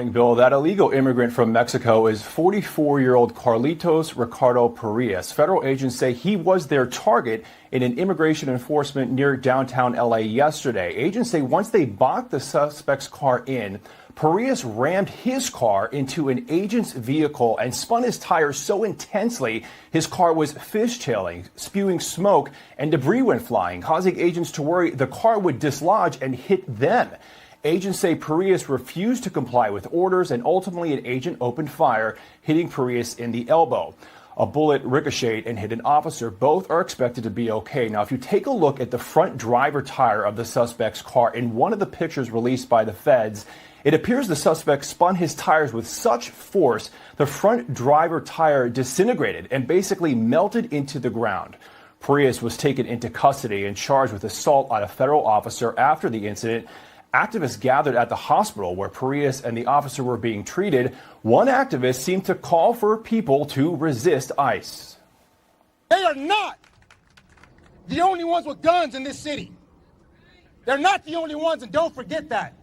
morning, Bill. That illegal immigrant from Mexico is 44-year-old Carlitos Ricardo Parias. Federal agents say he was their target in an immigration enforcement near downtown LA yesterday. Agents say once they boxed the suspect's car in, Parias rammed his car into an agent's vehicle and spun his tires so intensely his car was fishtailing, spewing smoke, and debris went flying, causing agents to worry the car would dislodge and hit them. Agents say Parias refused to comply with orders, and ultimately an agent opened fire, hitting Parias in the elbow. A bullet ricocheted and hit an officer. Both are expected to be okay. Now, if you take a look at the front driver tire of the suspect's car in one of the pictures released by the feds, it appears the suspect spun his tires with such force the front driver tire disintegrated and basically melted into the ground. Parias was taken into custody and charged with assault on a federal officer after the incident. Activists gathered at the hospital where Parias and the officer were being treated. One activist seemed to call for people to resist ICE. They are not the only ones with guns in this city. They're not the only ones, and don't forget that.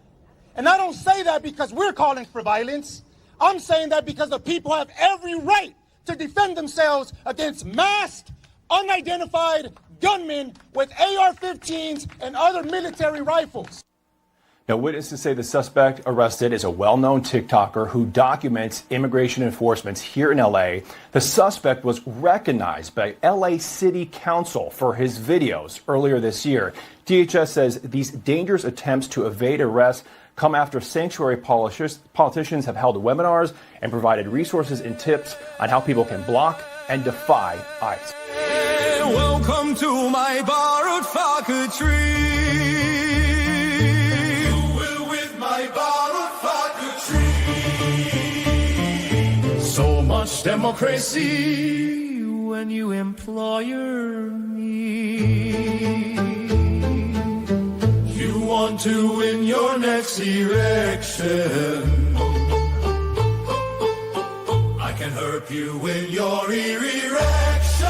And I don't say that because we're calling for violence. I'm saying that because the people have every right to defend themselves against masked, unidentified gunmen with AR-15s and other military rifles. Now, witnesses say the suspect arrested is a well-known TikToker who documents immigration enforcements here in LA. The suspect was recognized by LA City Council for his videos earlier this year. DHS says these dangerous attempts to evade arrest come after sanctuary politicians have held webinars and provided resources and tips on how people can block and defy ICE. Welcome to my borrowed tree. So much democracy when you employer me. You want to win your next election. I can help you win your erection.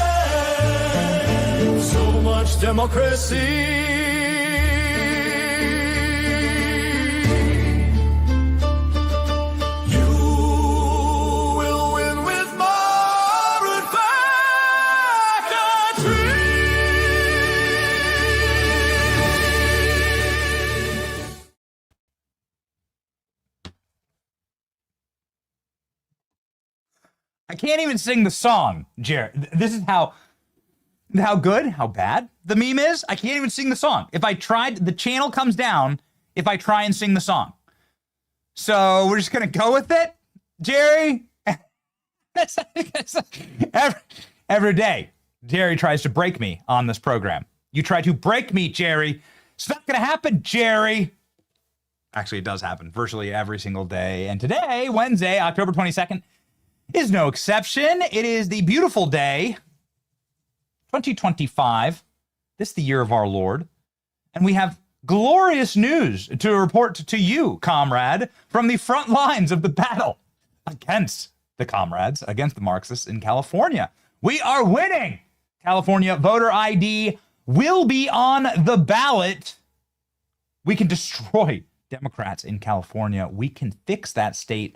So much democracy. I can't even sing the song, Jared. This is how good, how bad the meme is. I can't even sing the song. If I tried, the channel comes down if I try and sing the song. So we're just going to go with it, Jerry. Every day, Jerry tries to break me on this program. You try to break me, Jerry. It's not going to happen, Jerry. Actually, it does happen virtually every single day. And today, Wednesday, October 22nd, is no exception. It is the beautiful day, 2025. This is the year of our Lord. And we have glorious news to report to you, comrade, from the front lines of the battle against the comrades, against the Marxists in California. We are winning. California voter ID will be on the ballot. We can destroy Democrats in California. We can fix that state.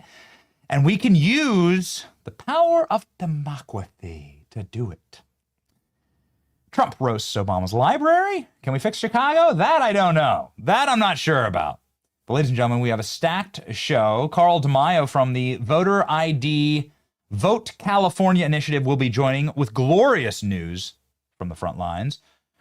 And we can use the power of democracy to do it. Trump roasts Obama's library. Can we fix Chicago? That I don't know. That I'm not sure about. But ladies and gentlemen, we have a stacked show. Carl DeMaio from the Voter ID Vote California Initiative will be joining with glorious news from the front lines.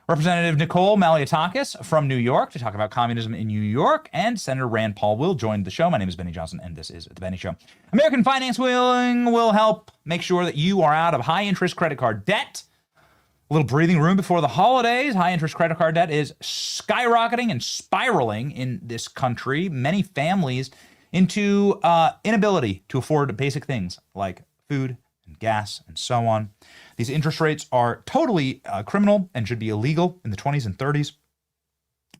Representative Nicole Maliotakis from New York to talk about communism in New York, and Senator Rand Paul will join the show. My name is Benny Johnson, and this is The Benny Show. American Finance will help make sure that you are out of high-interest credit card debt. A little breathing room before the holidays. High-interest credit card debt is skyrocketing and spiraling in this country. Many families into inability to afford basic things like food and gas and so on. These interest rates are totally criminal and should be illegal in the 20s and 30s.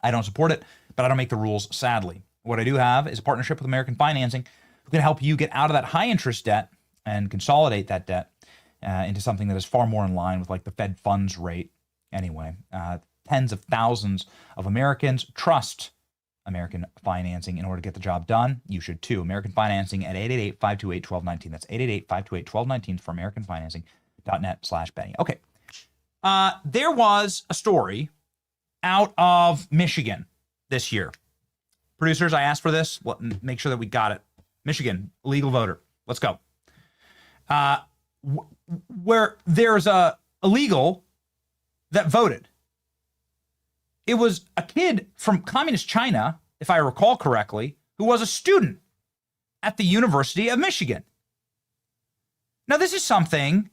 I don't support it, but I don't make the rules, sadly. What I do have is a partnership with American Financing who can help you get out of that high interest debt and consolidate that debt into something that is far more in line with like the Fed funds rate anyway. Tens of thousands of Americans trust American Financing in order to get the job done. You should too. American Financing at 888-528-1219. That's 888-528-1219 for AmericanFinancing.net/Benny. Okay. There was a story out of Michigan this year. Producers, I asked for this. Well, make sure that we got it. Michigan, legal voter. Let's go. Where there's a illegal that voted. It was a kid from communist China, if I recall correctly, who was a student at the University of Michigan. Now, this is something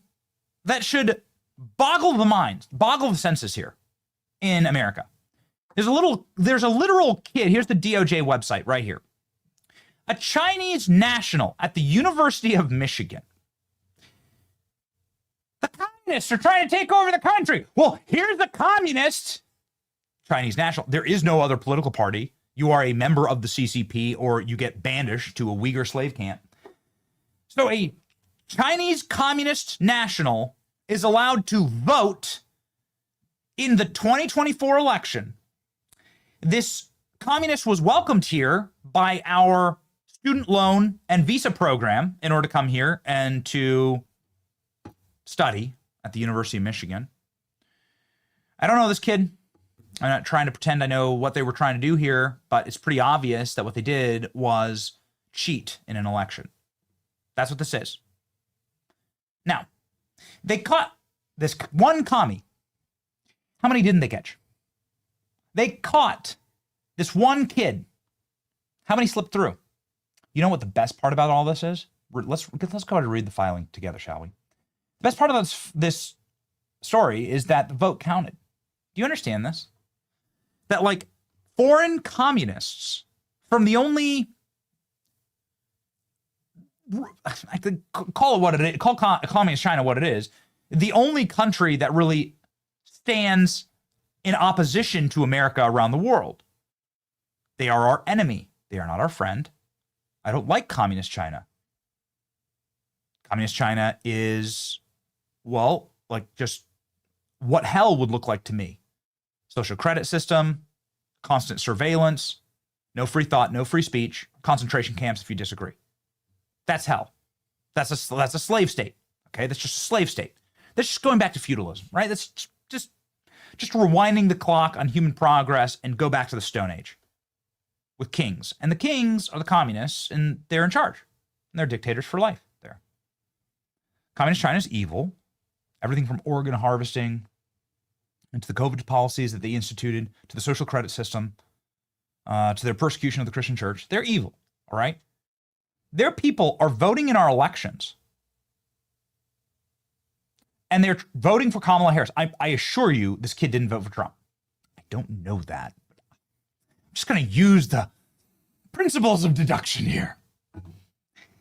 that should boggle the mind, boggle the senses here in America. There's a literal kid. Here's the DOJ website right here. A Chinese national at the University of Michigan. The communists are trying to take over the country. Well, here's the communist Chinese national. There is no other political party. You are a member of the CCP or you get banished to a Uyghur slave camp. So a Chinese communist national is allowed to vote in the 2024 election. This communist was welcomed here by our student loan and visa program in order to come here and to study at the University of Michigan. I don't know this kid. I'm not trying to pretend I know what they were trying to do here, but it's pretty obvious that what they did was cheat in an election. That's what this is. Now, they caught this one commie. How many didn't they catch? They caught this one kid. How many slipped through? You know what the best part about all this is? Let's go ahead and read the filing together, shall we? The best part of this story is that the vote counted. Do you understand this? That like foreign communists from the only, I could call it what it is, call communist China what it is, the only country that really stands in opposition to America around the world. They are our enemy. They are not our friend. I don't like communist China. Communist China is, well, like just what hell would look like to me. Social credit system, constant surveillance, no free thought, no free speech, concentration camps if you disagree. That's hell. That's a slave state. Okay, that's just a slave state. That's just going back to feudalism, right? That's just rewinding the clock on human progress and go back to the Stone Age with kings. And the kings are the communists, and they're in charge. And they're dictators for life there. Communist China is evil. Everything from organ harvesting and to the COVID policies that they instituted, to the social credit system, to their persecution of the Christian church. They're evil, all right? Their people are voting in our elections. And they're voting for Kamala Harris. I assure you, this kid didn't vote for Trump. I don't know that. I'm just going to use the principles of deduction here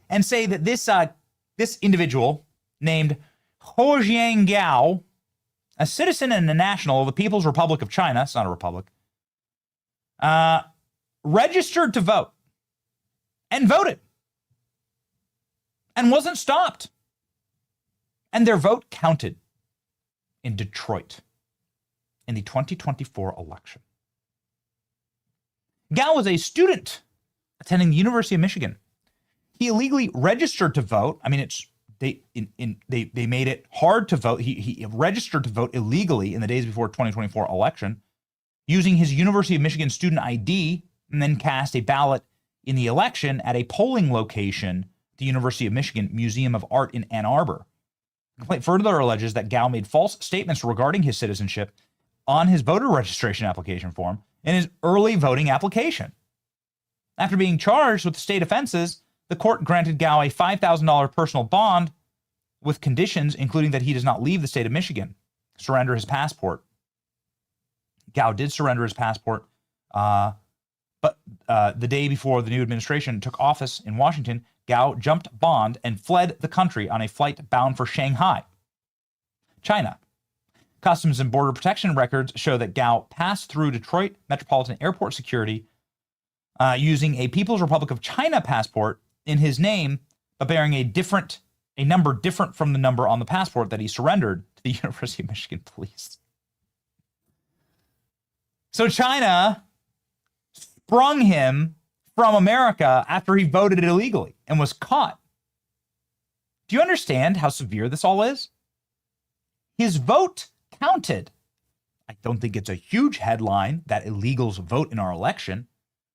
and say that this individual named Ho Jiangao, a citizen and a national of the People's Republic of China, it's not a republic, registered to vote and voted and wasn't stopped. And their vote counted in Detroit in the 2024 election. Gao was a student attending the University of Michigan. He illegally registered to vote. I mean, they made it hard to vote. He registered to vote illegally in the days before 2024 election, using his University of Michigan student ID, and then cast a ballot in the election at a polling location, the University of Michigan Museum of Art in Ann Arbor. The complaint further alleges that Gao made false statements regarding his citizenship on his voter registration application form in his early voting application. After being charged with state offenses, the court granted Gao a $5,000 personal bond with conditions including that he does not leave the state of Michigan, surrender his passport. Gao did surrender his passport, but the day before the new administration took office in Washington, Gao jumped bond and fled the country on a flight bound for Shanghai, China. Customs and Border Protection records show that Gao passed through Detroit Metropolitan Airport security using a People's Republic of China passport in his name, but bearing a number different from the number on the passport that he surrendered to the University of Michigan police. So China sprung him from America after he voted illegally and was caught. Do you understand how severe this all is? His vote counted. I don't think it's a huge headline that illegals vote in our election,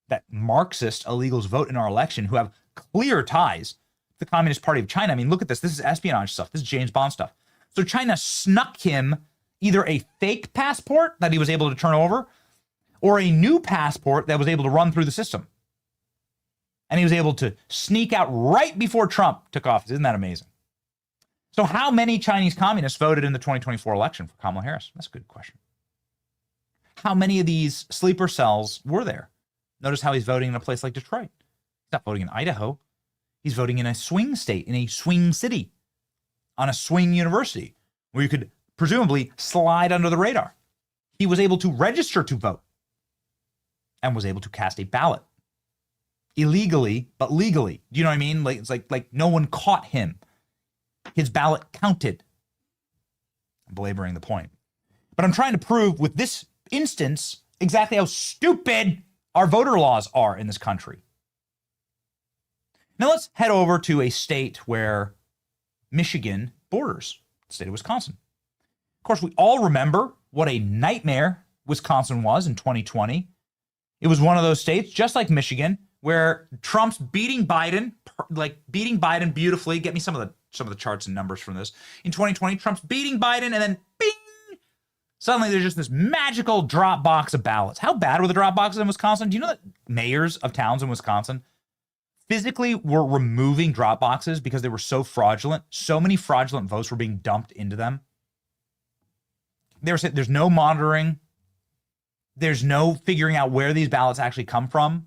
that Marxist illegals vote in our election who have clear ties to the Communist Party of China. I mean, look at this. This is espionage stuff. This is James Bond stuff. So China snuck him either a fake passport that he was able to turn over or a new passport that was able to run through the system. And he was able to sneak out right before Trump took office. Isn't that amazing? So how many Chinese communists voted in the 2024 election for Kamala Harris? That's a good question. How many of these sleeper cells were there? Notice how he's voting in a place like Detroit. He's not voting in Idaho. He's voting in a swing state, in a swing city, on a swing university, where you could presumably slide under the radar. He was able to register to vote and was able to cast a ballot. Illegally, but legally. Do you know what I mean? Like, it's like no one caught him. His ballot counted. I'm belaboring the point. But I'm trying to prove with this instance exactly how stupid our voter laws are in this country. Now let's head over to a state where Michigan borders, the state of Wisconsin. Of course, we all remember what a nightmare Wisconsin was in 2020. It was one of those states, just like Michigan, where Trump's beating Biden beautifully. Get me some of the charts and numbers from this. In 2020, Trump's beating Biden, and then bing! Suddenly there's just this magical drop box of ballots. How bad were the drop boxes in Wisconsin? Do you know that mayors of towns in Wisconsin physically were removing drop boxes because they were so fraudulent? So many fraudulent votes were being dumped into them. There's no monitoring. There's no figuring out where these ballots actually come from.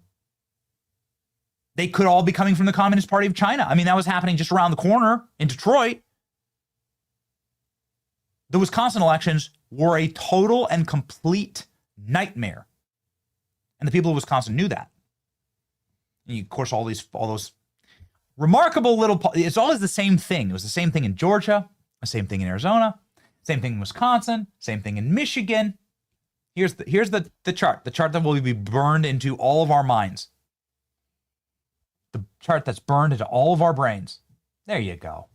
They could all be coming from the Communist Party of China. I mean, that was happening just around the corner in Detroit. The Wisconsin elections were a total and complete nightmare. And the people of Wisconsin knew that. And of course, all those remarkable little, it's always the same thing. It was the same thing in Georgia, the same thing in Arizona, same thing in Wisconsin, same thing in Michigan. Here's the chart that will be burned into all of our minds. The chart that's burned into all of our brains. There you go.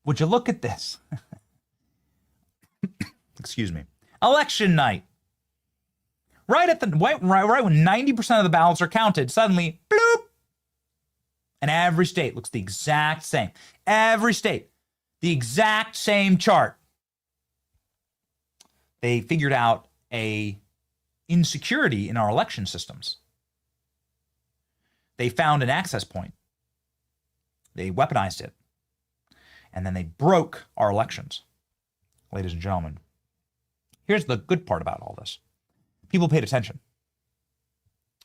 Would you look at this? Excuse me. Election night. Right when 90% of the ballots are counted, suddenly, bloop, and every state looks the exact same. Every state, the exact same chart. They figured out a insecurity in our election systems. They found an access point. They weaponized it. And then they broke our elections. Ladies and gentlemen, here's the good part about all this. People paid attention.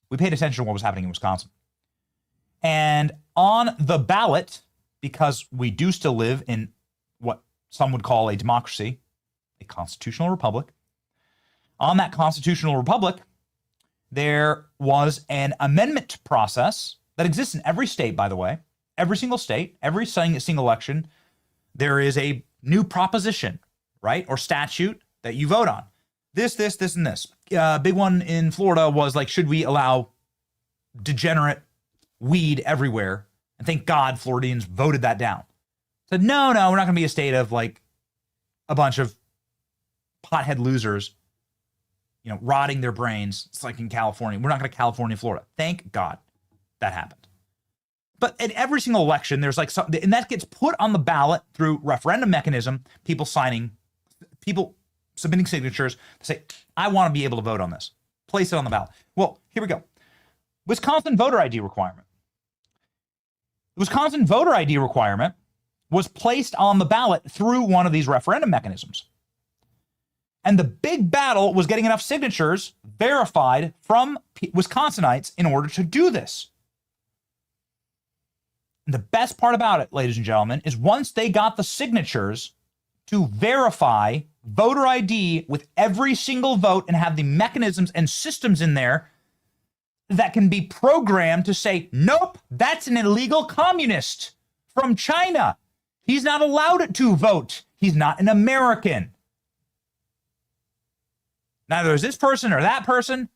We paid attention to what was happening in Wisconsin. And on the ballot, because we do still live in what some would call a democracy, a constitutional republic, on that constitutional republic, there was an amendment process that exists in every state, by the way. Every single state, every single election, there is a new proposition, right? Or statute that you vote on. This, and this. Big one in Florida was like, should we allow degenerate weed everywhere? And thank God Floridians voted that down. Said, no, we're not going to be a state of like a bunch of pothead losers, rotting their brains. It's like in California. We're not going to California, Florida. Thank God that happened. But in every single election, there's like something, and that gets put on the ballot through referendum mechanism, people submitting signatures to say, I want to be able to vote on this. Place it on the ballot. Well, here we go. Wisconsin voter ID requirement. The Wisconsin voter ID requirement was placed on the ballot through one of these referendum mechanisms. And the big battle was getting enough signatures verified from Wisconsinites in order to do this. And the best part about it, ladies and gentlemen, is once they got the signatures to verify voter ID with every single vote and have the mechanisms and systems in there that can be programmed to say, nope, that's an illegal communist from China. He's not allowed to vote. He's not an American. Neither is this person or that person.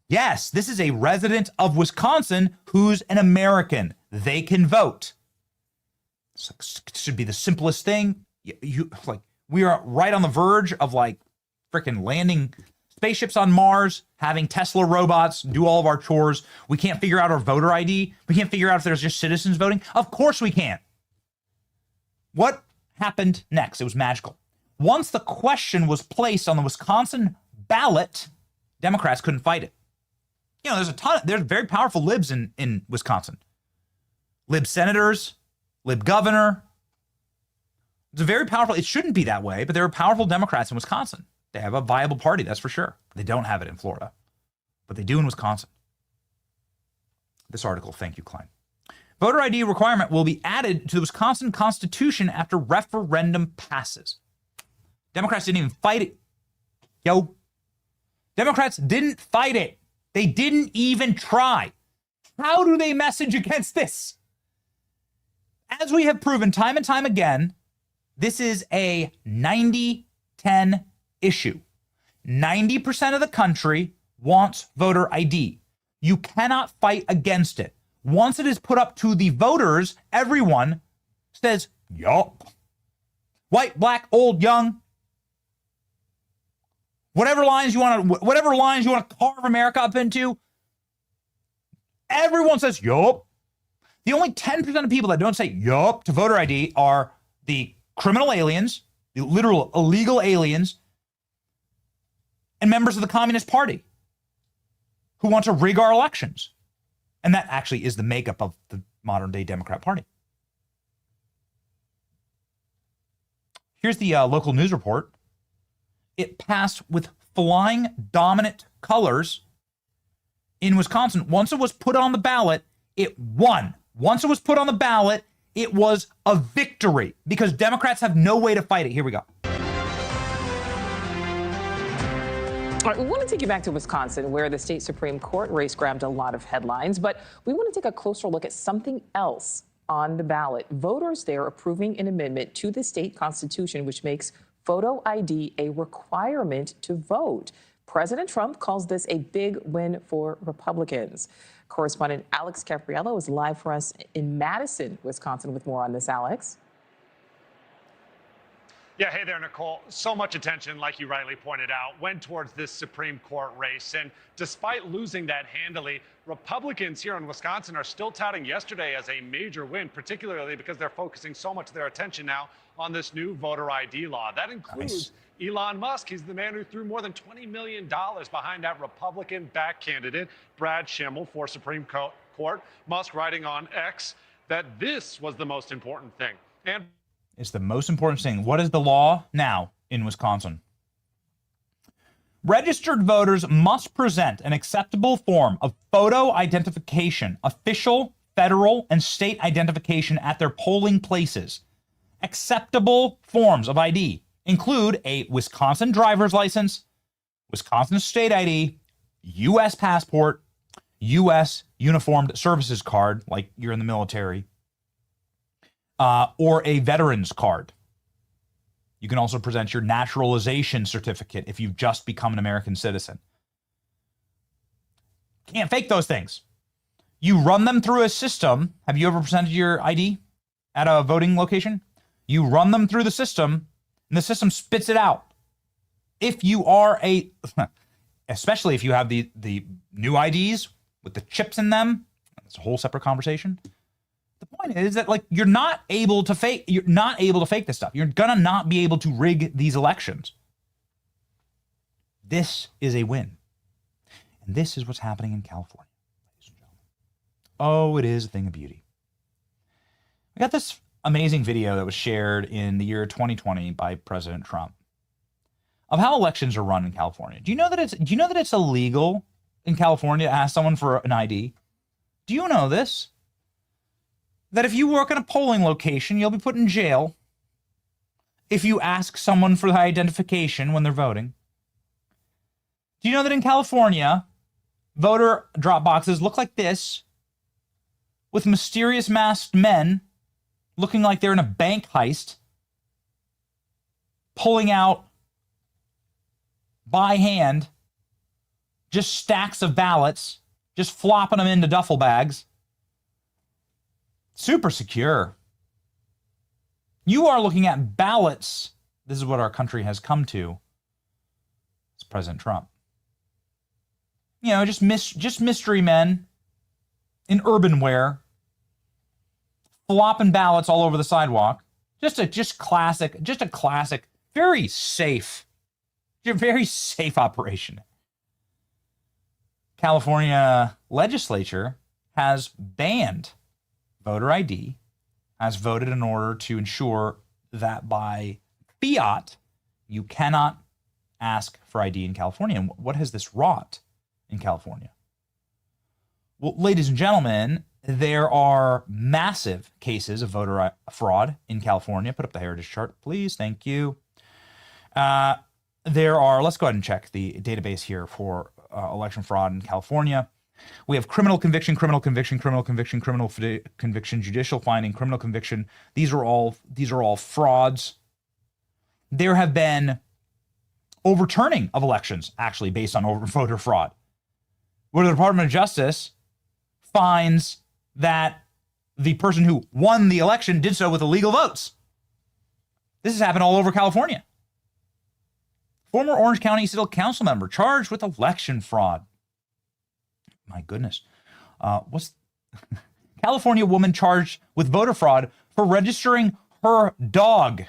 Yes, this is a resident of Wisconsin who's an American. They can vote. It should be the simplest thing. We are right on the verge of like freaking landing spaceships on Mars, having Tesla robots do all of our chores. We can't figure out our voter ID. We can't figure out if there's just citizens voting. Of course we can. What happened next? It was magical. Once the question was placed on the Wisconsin ballot, Democrats couldn't fight it. You know, there's very powerful libs in Wisconsin. Lib senators, lib governor. It's a very powerful, it shouldn't be that way, but there are powerful Democrats in Wisconsin. They have a viable party, that's for sure. They don't have it in Florida, but they do in Wisconsin. This article, thank you, Klein. Voter ID requirement will be added to the Wisconsin Constitution after referendum passes. Democrats didn't even fight it. Democrats didn't fight it. They didn't even try. How do they message against this? As we have proven time and time again, this is a 90-10 issue. 90% of the country wants voter ID. You cannot fight against it. Once it is put up to the voters, everyone says, yup. White, black, old, young. Whatever lines you want to carve America up into, everyone says yup. The only 10% of people that don't say yup to voter ID are the criminal aliens, the literal illegal aliens, and members of the Communist Party who want to rig our elections. And that actually is the makeup of the modern day Democrat Party. Here's the local news report. It passed with flying dominant colors in Wisconsin. Once it was put on the ballot, it won. Once it was put on the ballot, it was a victory because Democrats have no way to fight it. Here we go. All right, we want to take you back to Wisconsin, where the state Supreme Court race grabbed a lot of headlines, but we want to take a closer look at something else on the ballot. Voters there approving an amendment to the state constitution, which makes photo ID a requirement to vote. President Trump calls this a big win for Republicans. Correspondent Alex Capriello is live for us in Madison, Wisconsin, with more on this. Alex. Yeah, hey there, Nicole. So much attention, like you rightly pointed out, went towards this Supreme Court race. And despite losing that handily, Republicans here in Wisconsin are still touting yesterday as a major win, particularly because they're focusing so much of their attention now on this new voter ID law. That includes Elon Musk. He's the man who threw more than $20 million behind that Republican-backed candidate, Brad Schimmel, for Supreme Court. Musk writing on X that this was the most important thing. And it's the most important thing. What is the law now in Wisconsin? Registered voters must present an acceptable form of photo identification, official, federal, and state identification at their polling places. Acceptable forms of ID include a Wisconsin driver's license, Wisconsin state ID, U.S. passport, U.S. uniformed services card, like you're in the military, or a veteran's card. You can also present your naturalization certificate if you've just become an American citizen. Can't fake those things. You run them through a system. Have you ever presented your ID at a voting location? You run them through the system, and the system spits it out. If you are especially if you have the new IDs with the chips in them, that's a whole separate conversation. The point is that you're not able to fake this stuff. You're gonna not be able to rig these elections. This is a win. And this is what's happening in California, ladies and gentlemen. Oh, it is a thing of beauty. We got this amazing video that was shared in the year 2020 by President Trump of how elections are run in California. Do you know that it's illegal in California to ask someone for an ID? Do you know this? That if you work in a polling location, you'll be put in jail if you ask someone for the identification when they're voting. Do you know that in California, voter drop boxes look like this, with mysterious masked men looking like they're in a bank heist, pulling out by hand just stacks of ballots, just flopping them into duffel bags. Super secure. You are looking at ballots. This is what our country has come to. It's President Trump. You know, just mystery men in urban wear, flopping ballots all over the sidewalk. Just a classic, very safe operation. California legislature has banned voter ID, has voted in order to ensure that by fiat, you cannot ask for ID in California. And what has this wrought in California? Well, ladies and gentlemen, there are massive cases of voter fraud in California. Put up the heritage chart, please. Thank you. Let's go ahead and check the database here for election fraud in California. We have criminal conviction, judicial finding, criminal conviction. These are all frauds. There have been overturning of elections, actually, based on voter fraud, where the Department of Justice finds that the person who won the election did so with illegal votes. This has happened all over California. Former Orange County City Council member charged with election fraud. My goodness. California woman charged with voter fraud for registering her dog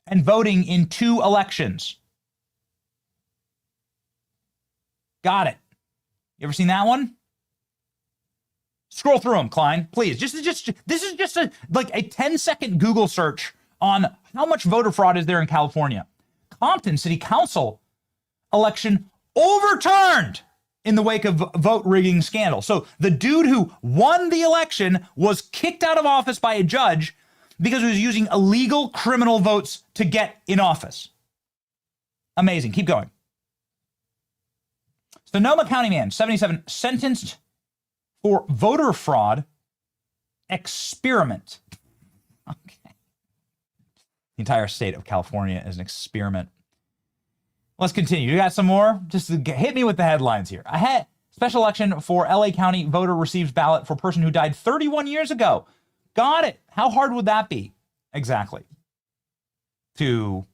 and voting in 2 elections. Got it. You ever seen that one? Scroll through them, Klein, please. This is just a 10-second Google search on how much voter fraud is there in California. Compton City Council election overturned in the wake of vote rigging scandal. So the dude who won the election was kicked out of office by a judge because he was using illegal criminal votes to get in office. Amazing. Keep going. Sonoma County man, 77, sentenced for voter fraud experiment. Okay. The entire state of California is an experiment. Let's continue. You got some more? Just hit me with the headlines here. Special election for LA County voter receives ballot for person who died 31 years ago. Got it. How hard would that be? Exactly. To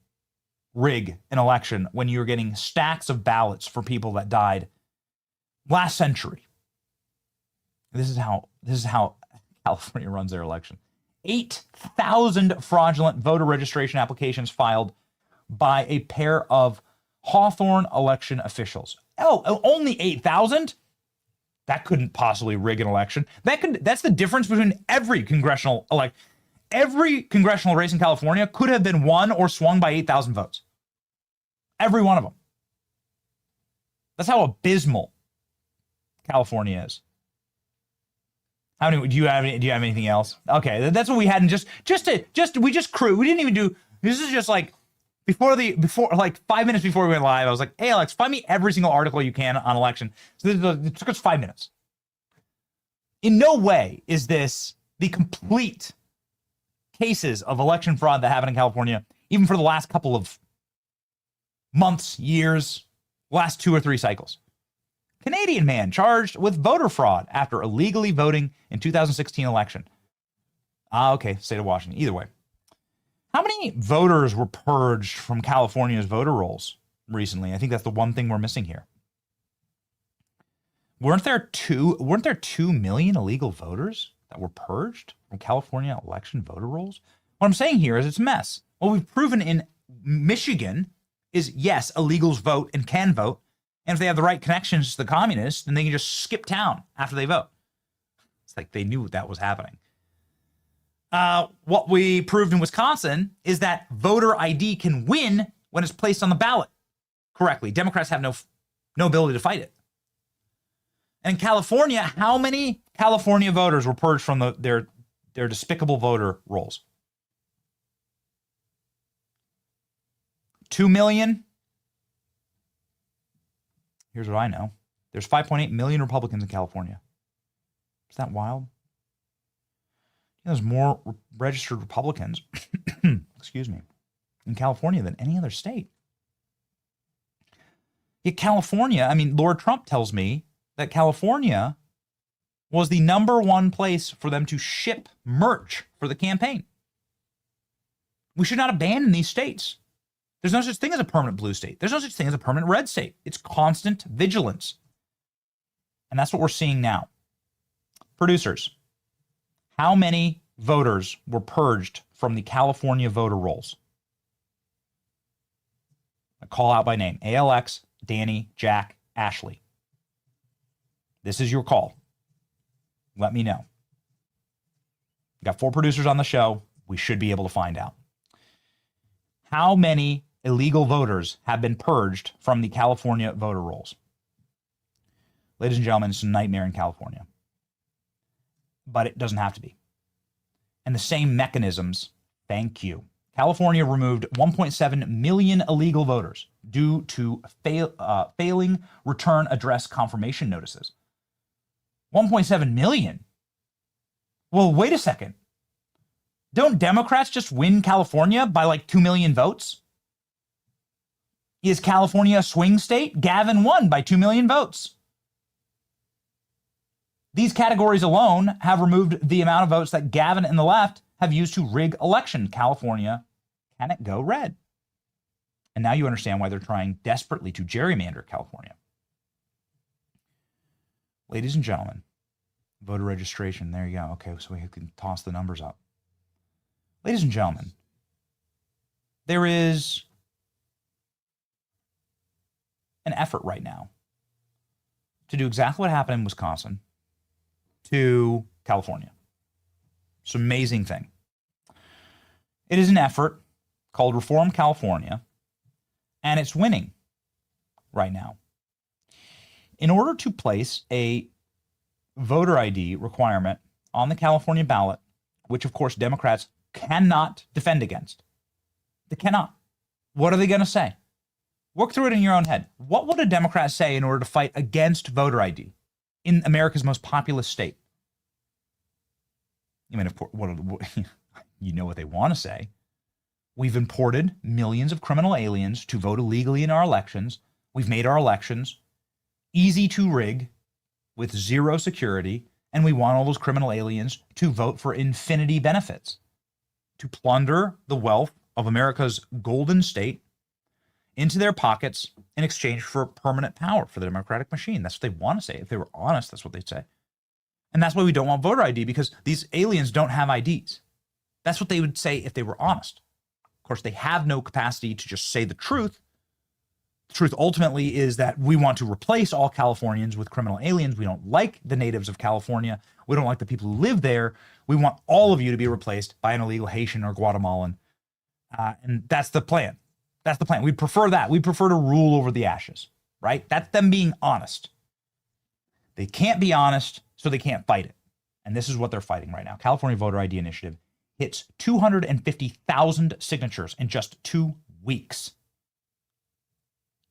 rig an election when you're getting stacks of ballots for people that died last century. This is how California runs their election. 8,000 fraudulent voter registration applications filed by a pair of Hawthorne election officials. Oh, only 8,000? That couldn't possibly rig an election. That's the difference between every congressional race in California could have been won or swung by 8,000 votes. Every one of them. That's how abysmal California is. How many do you have anything else? Okay, that's what we had. And we just crew. We didn't even do. This is just like before 5 minutes before we went live. I was like, hey Alex, find me every single article you can on election. So it took us 5 minutes. In no way is this the complete cases of election fraud that happened in California, even for the last couple of months, years, last 2 or 3 cycles. Canadian man charged with voter fraud after illegally voting in 2016 election. Okay, state of Washington. Either way. How many voters were purged from California's voter rolls recently? I think that's the one thing we're missing here. Weren't there 2 million illegal voters that were purged from California election voter rolls? What I'm saying here is it's a mess. What we've proven in Michigan is, yes, illegals vote and can vote. And if they have the right connections to the communists, then they can just skip town after they vote. It's like they knew that was happening. What we proved in Wisconsin is that voter ID can win when it's placed on the ballot correctly. Democrats have no ability to fight it. And in California, how many California voters were purged from their despicable voter rolls? 2 million? Here's what I know. There's 5.8 million Republicans in California. Is that wild? There's more registered Republicans, excuse me, in California than any other state. Yet California, I mean, Lord Trump tells me that California was the #1 place for them to ship merch for the campaign. We should not abandon these states. There's no such thing as a permanent blue state. There's no such thing as a permanent red state. It's constant vigilance. And that's what we're seeing now. Producers, how many voters were purged from the California voter rolls? I call out by name. ALX, Danny, Jack, Ashley. This is your call. Let me know. We've got 4 producers on the show. We should be able to find out. How many illegal voters have been purged from the California voter rolls? Ladies and gentlemen, it's a nightmare in California. But it doesn't have to be. And the same mechanisms, thank you. California removed 1.7 million illegal voters due to failing return address confirmation notices. 1.7 million? Well, wait a second. Don't Democrats just win California by like 2 million votes? Is California a swing state? Gavin won by 2 million votes. These categories alone have removed the amount of votes that Gavin and the left have used to rig election. California, can it go red? And now you understand why they're trying desperately to gerrymander California. Ladies and gentlemen, voter registration, there you go. Okay, so we can toss the numbers up. Ladies and gentlemen, there is an effort right now to do exactly what happened in Wisconsin to California. It's an amazing thing. It is an effort called Reform California, and it's winning right now. In order to place a voter ID requirement on the California ballot, which of course Democrats cannot defend against, they cannot. What are they going to say? Work through it in your own head. What would a Democrat say in order to fight against voter ID in America's most populous state? I mean, of course, you know what they want to say. We've imported millions of criminal aliens to vote illegally in our elections. We've made our elections easy to rig with zero security, and we want all those criminal aliens to vote for infinity benefits, to plunder the wealth of America's golden state into their pockets in exchange for permanent power for the Democratic machine. That's what they want to say. If they were honest, that's what they'd say. And that's why we don't want voter ID, because these aliens don't have IDs. That's what they would say if they were honest. Of course, they have no capacity to just say the truth. The truth ultimately is that we want to replace all Californians with criminal aliens. We don't like the natives of California. We don't like the people who live there. We want all of you to be replaced by an illegal Haitian or Guatemalan. And that's the plan. That's the plan. We prefer that. We prefer to rule over the ashes, right? That's them being honest. They can't be honest, so they can't fight it. And this is what they're fighting right now. California Voter ID Initiative hits 250,000 signatures in just 2 weeks.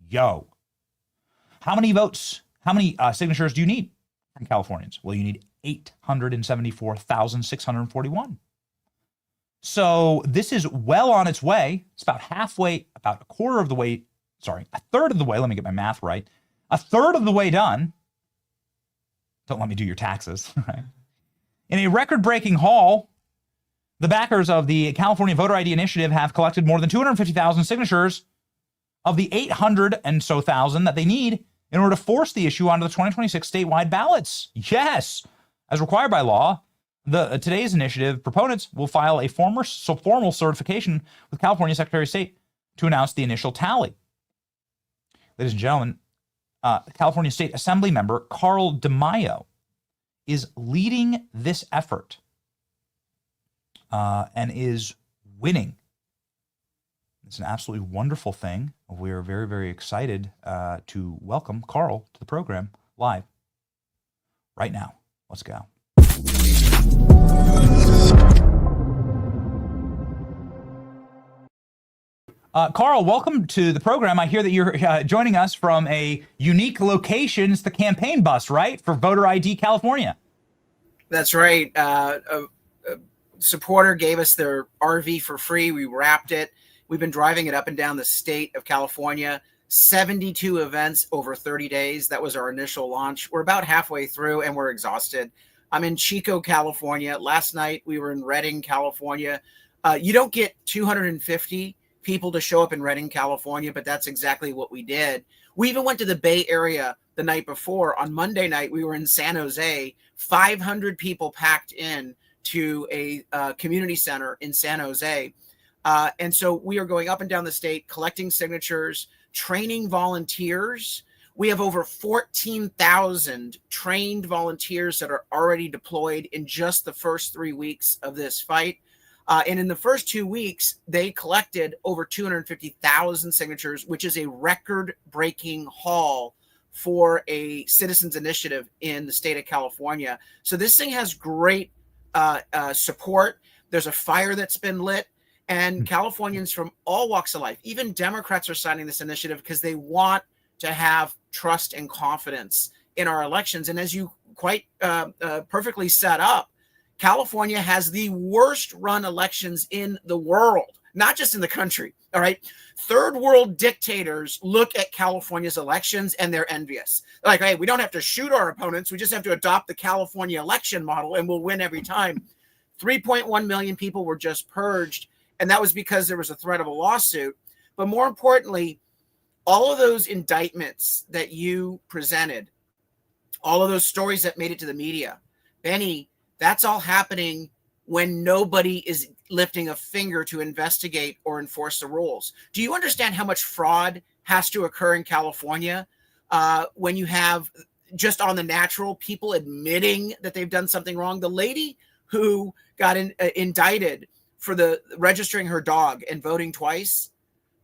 Yo. How many votes, how many signatures do you need from Californians? Well, you need 874,641. So this is well on its way. It's about halfway, about a third of the way. Let me get my math right. A third of the way done. Don't let me do your taxes. Right? In a record-breaking haul, the backers of the California Voter ID Initiative have collected more than 250,000 signatures of the 800 and so thousand that they need in order to force the issue onto the 2026 statewide ballots. Yes, as required by law, today's initiative proponents will file a formal certification with California Secretary of State to announce the initial tally. Ladies and gentlemen, California State Assembly member Carl DeMaio is leading this effort and is winning. It's an absolutely wonderful thing. We are very, very excited to welcome Carl to the program live right now. Let's go. Carl, welcome to the program. I hear that you're joining us from a unique location. It's the campaign bus, right, for Voter ID California? That's right. A supporter gave us their RV for free. We wrapped it. We've been driving it up and down the state of California, 72 events over 30 days. That was our initial launch. We're about halfway through and we're exhausted. I'm in Chico, California. Last night we were in Redding, California. You don't get 250 people to show up in Redding, California, but that's exactly what we did. We even went to the Bay Area the night before. On Monday night, we were in San Jose, 500 people packed in to a community center in San Jose. And so we are going up and down the state, collecting signatures, training volunteers. We have over 14,000 trained volunteers that are already deployed in just the first 3 weeks of this fight. And in the first 2 weeks, they collected over 250,000 signatures, which is a record-breaking haul for a citizens initiative in the state of California. So this thing has great support. There's a fire that's been lit, and Californians from all walks of life, even Democrats, are signing this initiative because they want to have trust and confidence in our elections. And as you quite perfectly set up, California has the worst run elections in the world, not just in the country. All right. Third world dictators look at California's elections and they're envious. They're like, hey, we don't have to shoot our opponents. We just have to adopt the California election model and we'll win every time. 3.1 million people were just purged. And that was because there was a threat of a lawsuit. But more importantly, all of those indictments that you presented, all of those stories that made it to the media, Benny, that's all happening when nobody is lifting a finger to investigate or enforce the rules. Do you understand how much fraud has to occur in California when you have, just on the natural, people admitting that they've done something wrong? The lady who got indicted for registering her dog and voting twice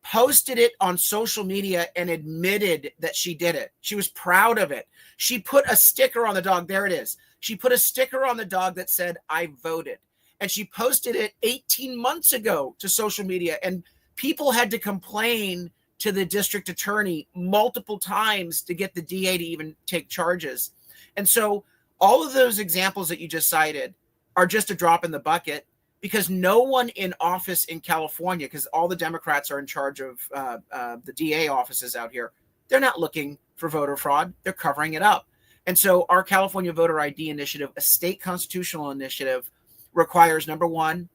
posted it on social media and admitted that she did it. She was proud of it. She put a sticker on the dog. There it is. She put a sticker on the dog that said, "I voted." And she posted it 18 months ago to social media. And people had to complain to the district attorney multiple times to get the DA to even take charges. And so all of those examples that you just cited are just a drop in the bucket, because no one in office in California, because all the Democrats are in charge of the DA offices out here, they're not looking for voter fraud. They're covering it up. And so our California Voter ID initiative, a state constitutional initiative, requires, number one,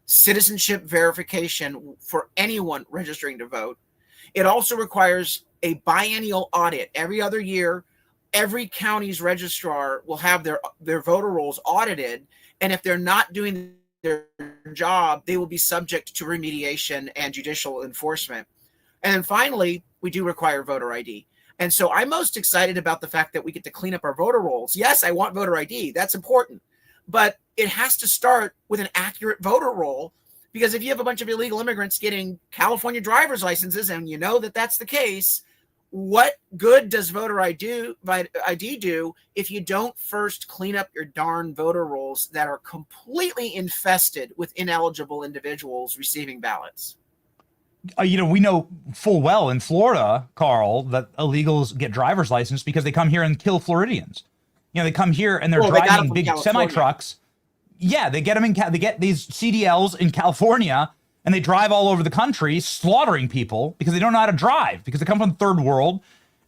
citizenship verification for anyone registering to vote. It also requires a biennial audit. Every other year, every county's registrar will have their voter rolls audited. And if they're not doing their job, they will be subject to remediation and judicial enforcement. And then finally, we do require voter ID. And so I'm most excited about the fact that we get to clean up our voter rolls. Yes, I want voter ID. That's important. But it has to start with an accurate voter roll, because if you have a bunch of illegal immigrants getting California driver's licenses, and you know that that's the case, what good does voter ID do if you don't first clean up your darn voter rolls that are completely infested with ineligible individuals receiving ballots? We know full well in Florida, Carl, that illegals get driver's license because they come here and kill Floridians. They come here and they're driving big semi-trucks. Yeah, they get them they get these CDLs in California and they drive all over the country slaughtering people because they don't know how to drive, because they come from the third world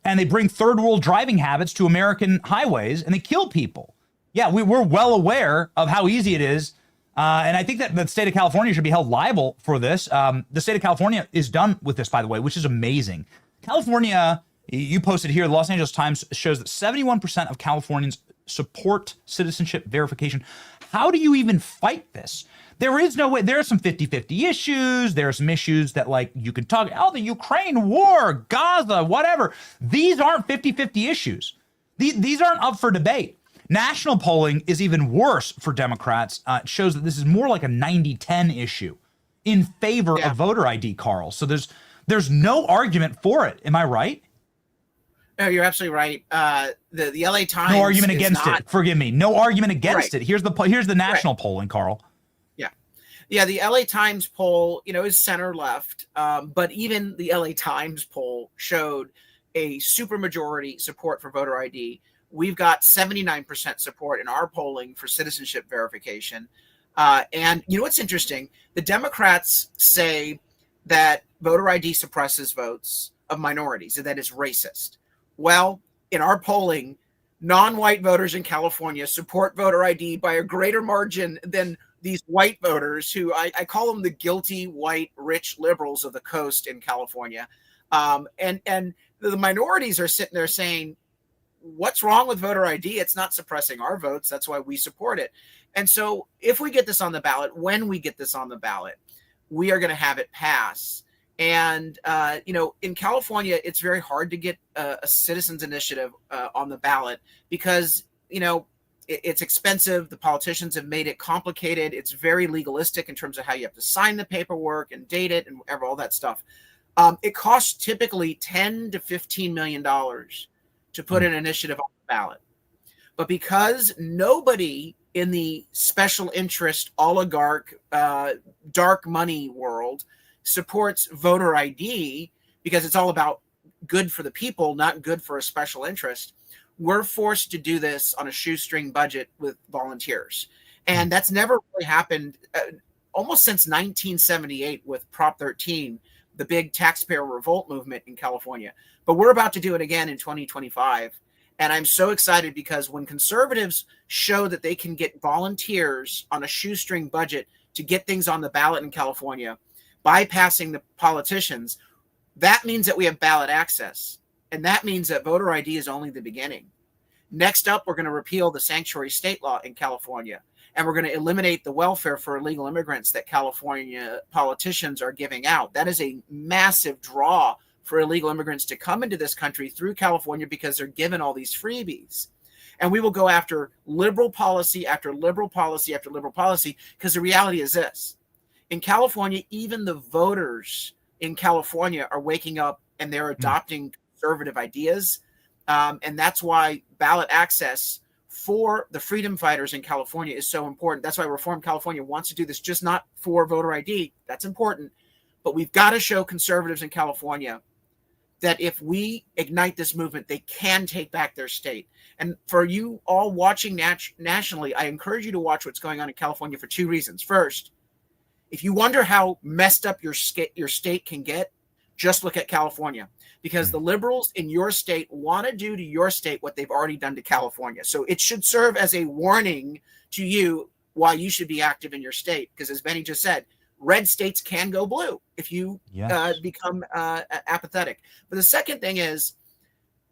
and they bring third world driving habits to American highways and they kill people. Yeah, we're well aware of how easy it is. And I think that the state of California should be held liable for this. The state of California is done with this, by the way, which is amazing. California, you posted here, the Los Angeles Times shows that 71% of Californians support citizenship verification. How do you even fight this? There is no way. There are some 50-50 issues. There are some issues that, like, you can talk, the Ukraine war, Gaza, whatever. These aren't 50-50 issues. These aren't up for debate. National polling is even worse for Democrats. It shows that this is more like a 90-10 issue in favor of voter ID, Carl. So there's no argument for it. Am I right? No, you're absolutely right. The LA Times. No argument against it. Forgive me. No argument against it. Here's the national polling, Carl. Yeah, the LA Times poll, is center left. But even the LA Times poll showed a supermajority support for voter ID. We've got 79% support in our polling for citizenship verification. And what's interesting? The Democrats say that voter ID suppresses votes. of minorities and that it's racist. Well, in our polling, non-white voters in California support voter ID by a greater margin than these white voters who I call them the guilty white rich liberals of the coast in California. And the minorities are sitting there saying, what's wrong with voter ID? It's not suppressing our votes. That's why we support it. And so if we get this on the ballot, when we get this on the ballot, we are going to have it pass. And, in California, it's very hard to get a citizens initiative on the ballot because, it's expensive. The politicians have made it complicated. It's very legalistic in terms of how you have to sign the paperwork and date it and all that stuff. It costs typically $10 to $15 million to put an initiative on the ballot. But because nobody in the special interest oligarch dark money world supports voter ID because it's all about good for the people, not good for a special interest, we're forced to do this on a shoestring budget with volunteers. And that's never really happened almost since 1978 with Prop 13, the big taxpayer revolt movement in California. But we're about to do it again in 2025. And I'm so excited because when conservatives show that they can get volunteers on a shoestring budget to get things on the ballot in California, bypassing the politicians, that means that we have ballot access. And that means that voter ID is only the beginning. Next up, we're going to repeal the sanctuary state law in California. And we're going to eliminate the welfare for illegal immigrants that California politicians are giving out. That is a massive draw for illegal immigrants to come into this country through California because they're given all these freebies. And we will go after liberal policy after liberal policy after liberal policy because the reality is this. In California, even the voters in California are waking up and they're adopting conservative ideas. And that's why ballot access for the freedom fighters in California is so important. That's why Reform California wants to do this, just not for voter ID. That's important. But we've got to show conservatives in California that if we ignite this movement, they can take back their state. And for you all watching nationally, I encourage you to watch what's going on in California for two reasons. First, if you wonder how messed up your state can get, just look at California, because the liberals in your state want to do to your state what they've already done to California. So it should serve as a warning to you why you should be active in your state. Because as Benny just said, red states can go blue if you become apathetic. But the second thing is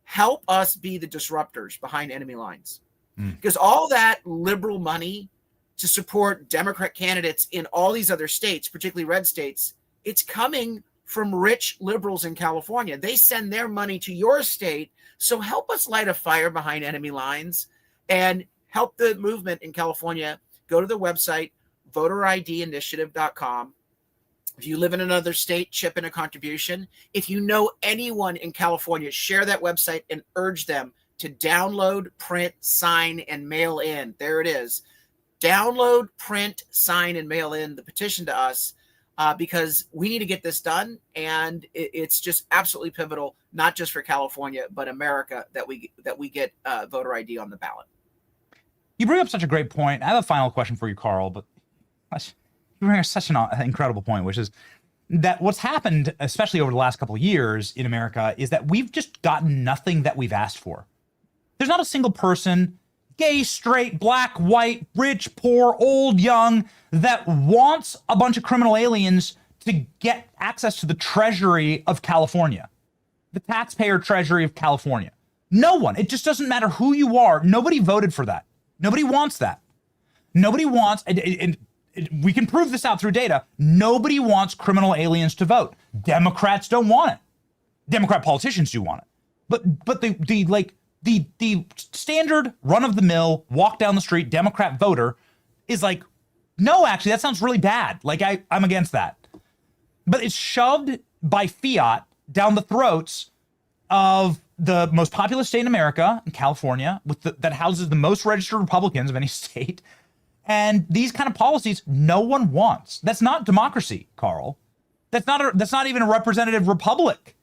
help us be the disruptors behind enemy lines. Because all that liberal money to support Democrat candidates in all these other states, particularly red states, it's coming from rich liberals in California. They send their money to your state. So help us light a fire behind enemy lines and help the movement in California. Go to the website, voteridinitiative.com. If you live in another state, chip in a contribution. If you know anyone in California, share that website and urge them to download, print, sign, and mail in. There it is. Download, print, sign, and mail in the petition to us. Because we need to get this done, and it's just absolutely pivotal, not just for California, but America, that we get voter ID on the ballot. You bring up such a great point. I have a final question for you, Carl, but you bring up such an incredible point, which is that what's happened, especially over the last couple of years in America, is that we've just gotten nothing that we've asked for. There's not a single person, gay, straight, black, white, rich, poor, old, young, that wants a bunch of criminal aliens to get access to the treasury of California, the taxpayer treasury of California. No one. It just doesn't matter who you are. Nobody voted for that. Nobody wants that. Nobody wants, and we can prove this out through data, nobody wants criminal aliens to vote. Democrats don't want it. Democrat politicians do want it. But the standard run-of-the-mill, walk down the street Democrat voter is like, no, actually, that sounds really bad. Like, I'm against that. But it's shoved by fiat down the throats of the most populous state in America, in California, that houses the most registered Republicans of any state. And these kind of policies, no one wants. That's not democracy, Carl. That's not even a representative republic.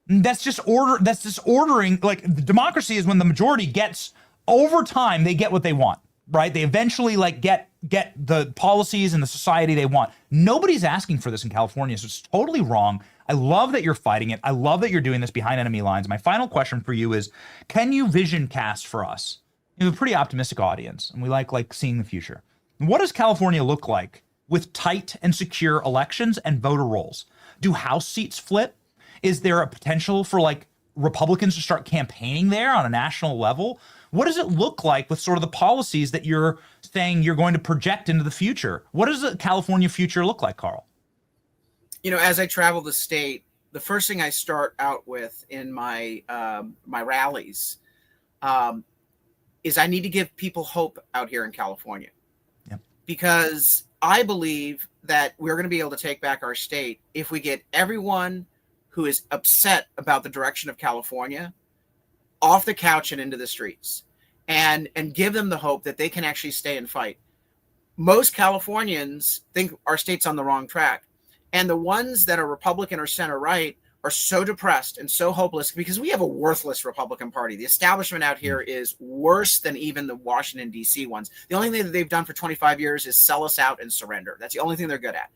That's just ordering. Like, democracy is when the majority gets, over time, they get what they want, right? They eventually get the policies and the society they want. Nobody's asking for this in California, so it's totally wrong. I love that you're fighting it. I love that you're doing this behind enemy lines. My final question for you is, can you vision cast for us? You have a pretty optimistic audience, and we like seeing the future. What does California look like with tight and secure elections and voter rolls? Do House seats flip? Is there a potential for like Republicans to start campaigning there on a national level? What does it look like with sort of the policies that you're saying you're going to project into the future? What does the California future look like, Carl? You know, as I travel the state, the first thing I start out with in my my rallies is I need to give people hope out here in California. Yep. Because I believe that we're going to be able to take back our state if we get everyone who is upset about the direction of California off the couch and into the streets, and give them the hope that they can actually stay and fight. Most Californians think our state's on the wrong track. And the ones that are Republican or center right are so depressed and so hopeless because we have a worthless Republican Party. The establishment out here is worse than even the Washington, D.C. ones. The only thing that they've done for 25 years is sell us out and surrender. That's the only thing they're good at.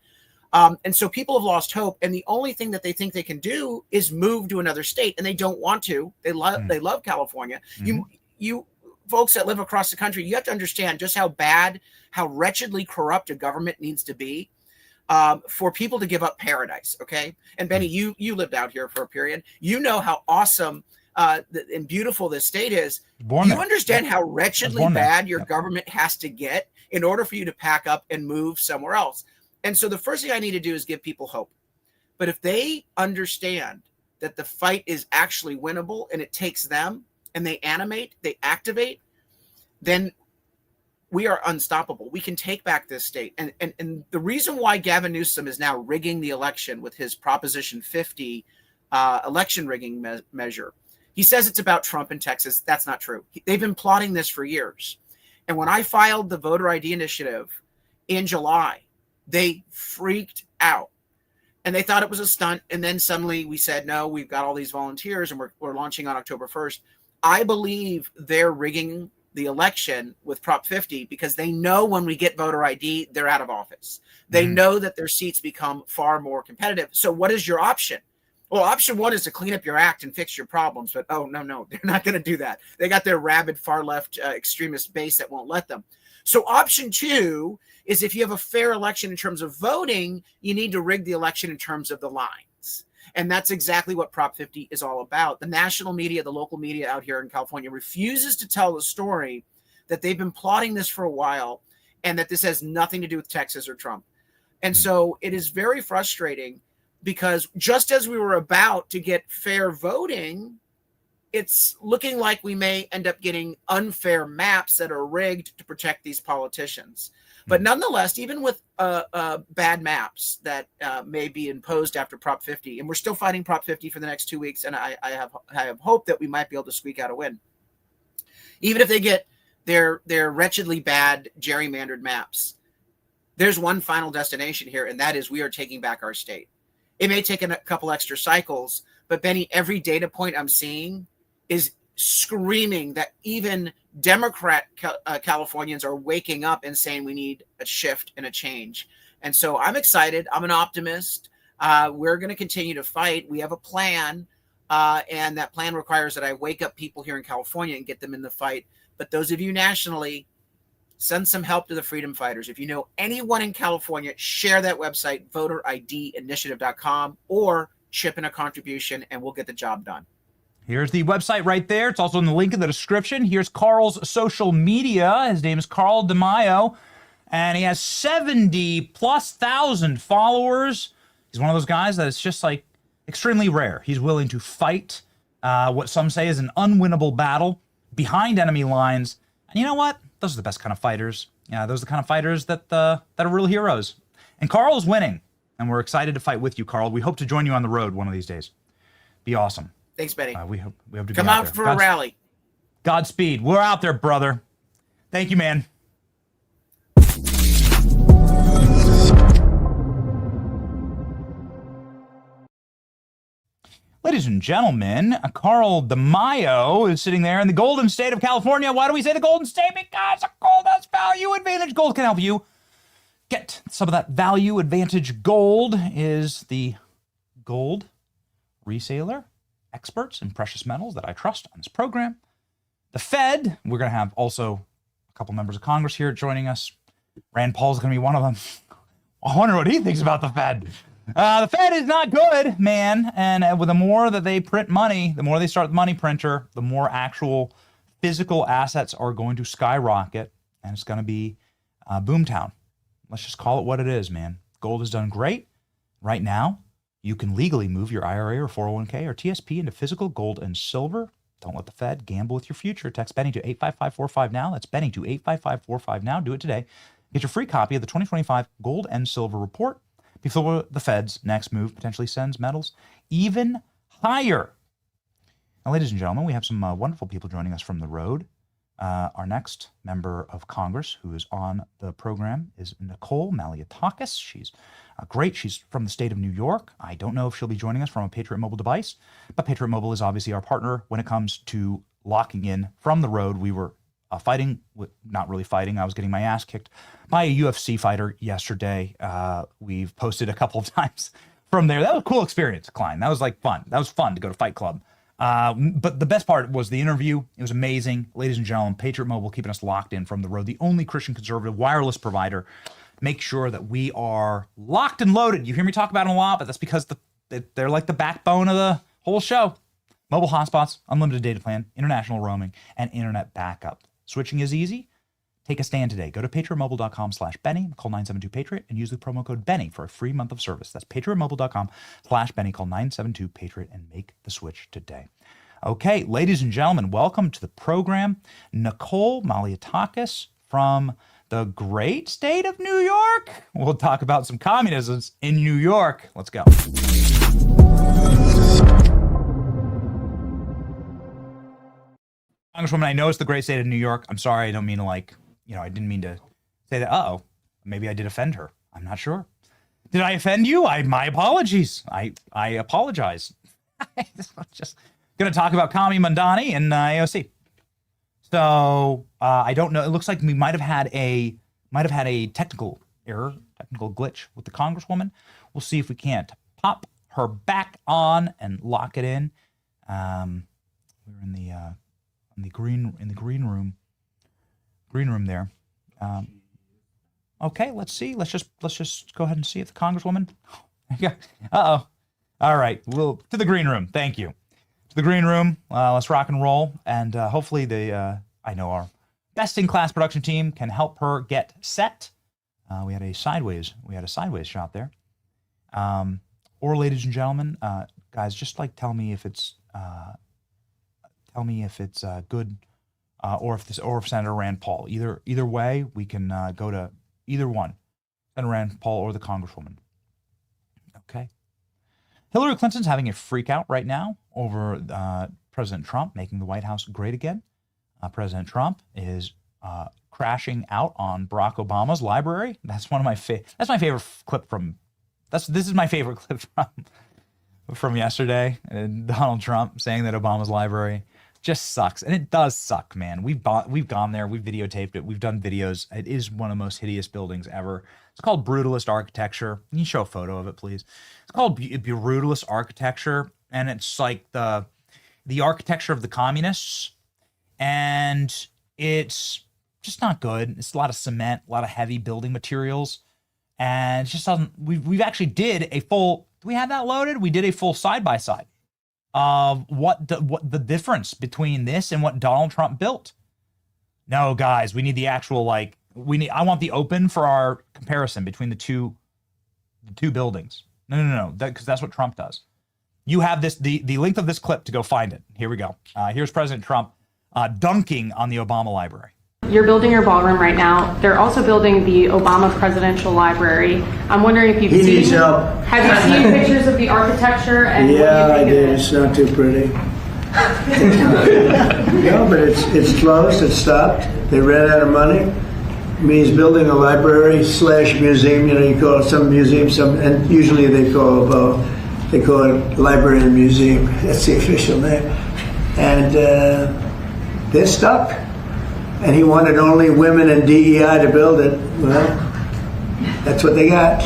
And so people have lost hope. And the only thing that they think they can do is move to another state. And they don't want to. They love California. Mm-hmm. You folks that live across the country, you have to understand just how bad, how wretchedly corrupt a government needs to be for people to give up paradise. Okay. And Benny, you lived out here for a period. You know how awesome and beautiful this state is. You understand how wretchedly bad your government has to get in order for you to pack up and move somewhere else. And so the first thing I need to do is give people hope. But if they understand that the fight is actually winnable and it takes them and they animate, they activate, then we are unstoppable. We can take back this state. And the reason why Gavin Newsom is now rigging the election with his Proposition 50 election rigging measure, he says it's about Trump in Texas. That's not true. They've been plotting this for years. And when I filed the voter ID initiative in July, they freaked out and they thought it was a stunt. And then suddenly we said, no, we've got all these volunteers and we're launching on October 1st. I believe they're rigging the election with Prop 50 because they know when we get voter ID, they're out of office. They know that their seats become far more competitive. So what is your option? Well, option one is to clean up your act and fix your problems. But, oh, no, they're not going to do that. They got their rabid far left extremist base that won't let them. So option two is if you have a fair election in terms of voting, you need to rig the election in terms of the lines. And that's exactly what Prop 50 is all about. The national media, the local media out here in California refuses to tell the story that they've been plotting this for a while and that this has nothing to do with Texas or Trump. And so it is very frustrating because just as we were about to get fair voting, it's looking like we may end up getting unfair maps that are rigged to protect these politicians. But nonetheless, even with bad maps that may be imposed after Prop 50, and we're still fighting Prop 50 for the next 2 weeks, and I have hope that we might be able to squeak out a win. Even if they get their wretchedly bad gerrymandered maps, there's one final destination here, and that is we are taking back our state. It may take a couple extra cycles, but Benny, every data point I'm seeing is screaming that even Democrat Californians are waking up and saying we need a shift and a change. And so I'm excited. I'm an optimist. We're going to continue to fight. We have a plan. And that plan requires that I wake up people here in California and get them in the fight. But those of you nationally, send some help to the freedom fighters. If you know anyone in California, share that website, voteridinitiative.com, or chip in a contribution and we'll get the job done. Here's the website right there. It's also in the link in the description. Here's Carl's social media. His name is Carl DeMaio, and he has 70,000+ followers. He's one of those guys that is just like extremely rare. He's willing to fight what some say is an unwinnable battle behind enemy lines. And you know what? Those are the best kind of fighters. Yeah, those are the kind of fighters that are real heroes. And Carl is winning, and we're excited to fight with you, Carl. We hope to join you on the road one of these days. Be awesome. Thanks, Betty. We hope to come be out for a rally. Godspeed. We're out there, brother. Thank you, man. Ladies and gentlemen, Carl DeMaio is sitting there in the golden state of California. Why do we say the golden state? Because gold has value advantage. Gold can help you get some of that value advantage. Gold is the gold reseller experts in precious metals that I trust on this program. The Fed, we're going to have also a couple members of Congress here joining us. Rand Paul's going to be one of them. I wonder what he thinks about the Fed. The Fed is not good, man. And with the more that they print money, the more they start the money printer, the more actual physical assets are going to skyrocket. And it's going to be boomtown. Let's just call it what it is, man. Gold has done great. Right now, you can legally move your IRA or 401k or TSP into physical gold and silver. Don't let the Fed gamble with your future. Text Benny to 85545 now. That's Benny to 85545 now. Do it today. Get your free copy of the 2025 Gold and Silver Report before the Fed's next move potentially sends metals even higher. Now, ladies and gentlemen, we have some wonderful people joining us from the road. Our next member of Congress who is on the program is Nicole Maliotakis. She's great. She's from the state of New York. I don't know if she'll be joining us from a Patriot Mobile device, but Patriot Mobile is obviously our partner when it comes to locking in from the road. We were fighting, not really fighting. I was getting my ass kicked by a UFC fighter yesterday. We've posted a couple of times from there. That was a cool experience, Klein. That was like fun. That was fun to go to Fight Club. But the best part was the interview. It was amazing. Ladies and gentlemen, Patriot Mobile keeping us locked in from the road, the only Christian conservative wireless provider. Make sure that we are locked and loaded. You hear me talk about them a lot, but that's because they're like the backbone of the whole show. Mobile hotspots, unlimited data plan, international roaming, and internet backup. Switching is easy. Take a stand today. Go to patriotmobile.com/Benny, call 972-PATRIOT, and use the promo code Benny for a free month of service. That's patriotmobile.com/Benny, call 972-PATRIOT, and make the switch today. Okay, ladies and gentlemen, welcome to the program. Nicole Maliotakis from the great state of New York. We'll talk about some communisms in New York. Let's go. Congresswoman, I know it's the great state of New York. I'm sorry. I don't mean to I didn't mean to say that. Uh-oh, maybe I did offend her. I'm not sure. Did I offend you? My apologies. I apologize. I'm just going to talk about Kami Mandani and AOC. So I don't know. It looks like we might have had a technical error, technical glitch with the Congresswoman. We'll see if we can't pop her back on and lock it in. We're in the green room there. Okay, let's see. Let's just go ahead and see if the Congresswoman. Uh-oh. All right, to the green room. Thank you. To the green room. Let's rock and roll, and hopefully I know our best in class production team can help her get set. We had a sideways shot there. Or, ladies and gentlemen, guys, just tell me if it's good, or if Senator Rand Paul. Either way, we can go to either one, Senator Rand Paul or the Congresswoman. Okay. Hillary Clinton's having a freak out right now over President Trump making the White House great again. President Trump is crashing out on Barack Obama's library. That's one of my That's my favorite clip from. This is my favorite clip from yesterday. Donald Trump saying that Obama's library just sucks, and it does suck, man. We've gone there, we've videotaped it, we've done videos. It is one of the most hideous buildings ever. It's called brutalist architecture. Can you show a photo of it, please? It's called brutalist architecture, and it's like the architecture of the communists, and it's just not good. It's a lot of cement, a lot of heavy building materials, and it just doesn't. We've actually did a full. Do we have that loaded? We did a full side by side of what the difference between this and what Donald Trump built. No, guys, we need the actual I want the open for our comparison between the two buildings. No, because that's what Trump does. You have the length of this clip to go find it. Here we go. Here's President Trump dunking on the Obama library. You're building your ballroom right now. They're also building the Obama Presidential Library. I'm wondering if you've seen. He needs help. Have you seen pictures of the architecture? And yeah, I did. It's not too pretty. No, but it's closed. It's stopped. They ran out of money. I mean, he's building a library / museum. You call it some museum, and usually they call it library and museum. That's the official name. And they're stuck. And he wanted only women and DEI to build it. Well, that's what they got.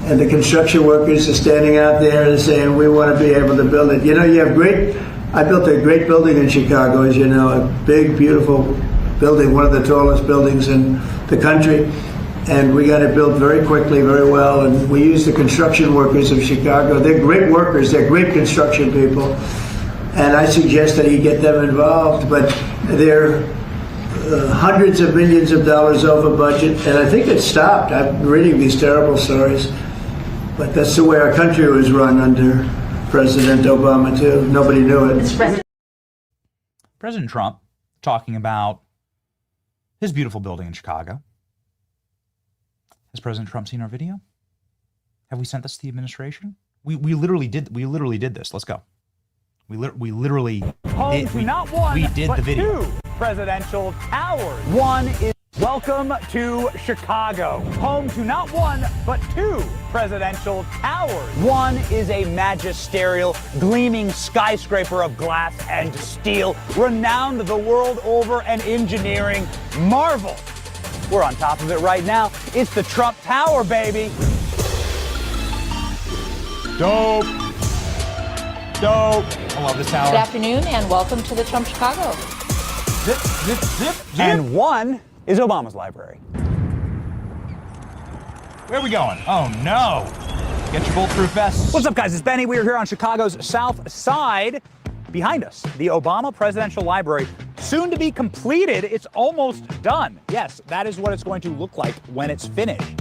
And the construction workers are standing out there and saying, we want to be able to build it. You know, I built a great building in Chicago, as you know, a big, beautiful building, one of the tallest buildings in the country. And we got it built very quickly, very well. And we use the construction workers of Chicago. They're great workers. They're great construction people. And I suggest that you get them involved. But they're hundreds of millions of dollars over budget. And I think it stopped. I'm reading these terrible stories. But that's the way our country was run under President Obama, too. Nobody knew it. President Trump talking about his beautiful building in Chicago. Has President Trump seen our video? Have we sent this to the administration? We literally did this. Let's go. We literally home to not one, we did but the video. 2 presidential towers. One is welcome to Chicago. Home to not one, but 2 presidential towers. One is a magisterial, gleaming skyscraper of glass and steel, renowned the world over an engineering marvel. We're on top of it right now. It's the Trump Tower, baby. Dope. I love this tower. Good afternoon and welcome to the Trump Chicago. Zip, zip, zip, zip. And one is Obama's library. Where are we going? Oh, no. Get your bulletproof vests. What's up, guys? It's Benny. We are here on Chicago's South Side. Behind us, the Obama Presidential Library, soon to be completed. It's almost done. Yes, that is what it's going to look like when it's finished.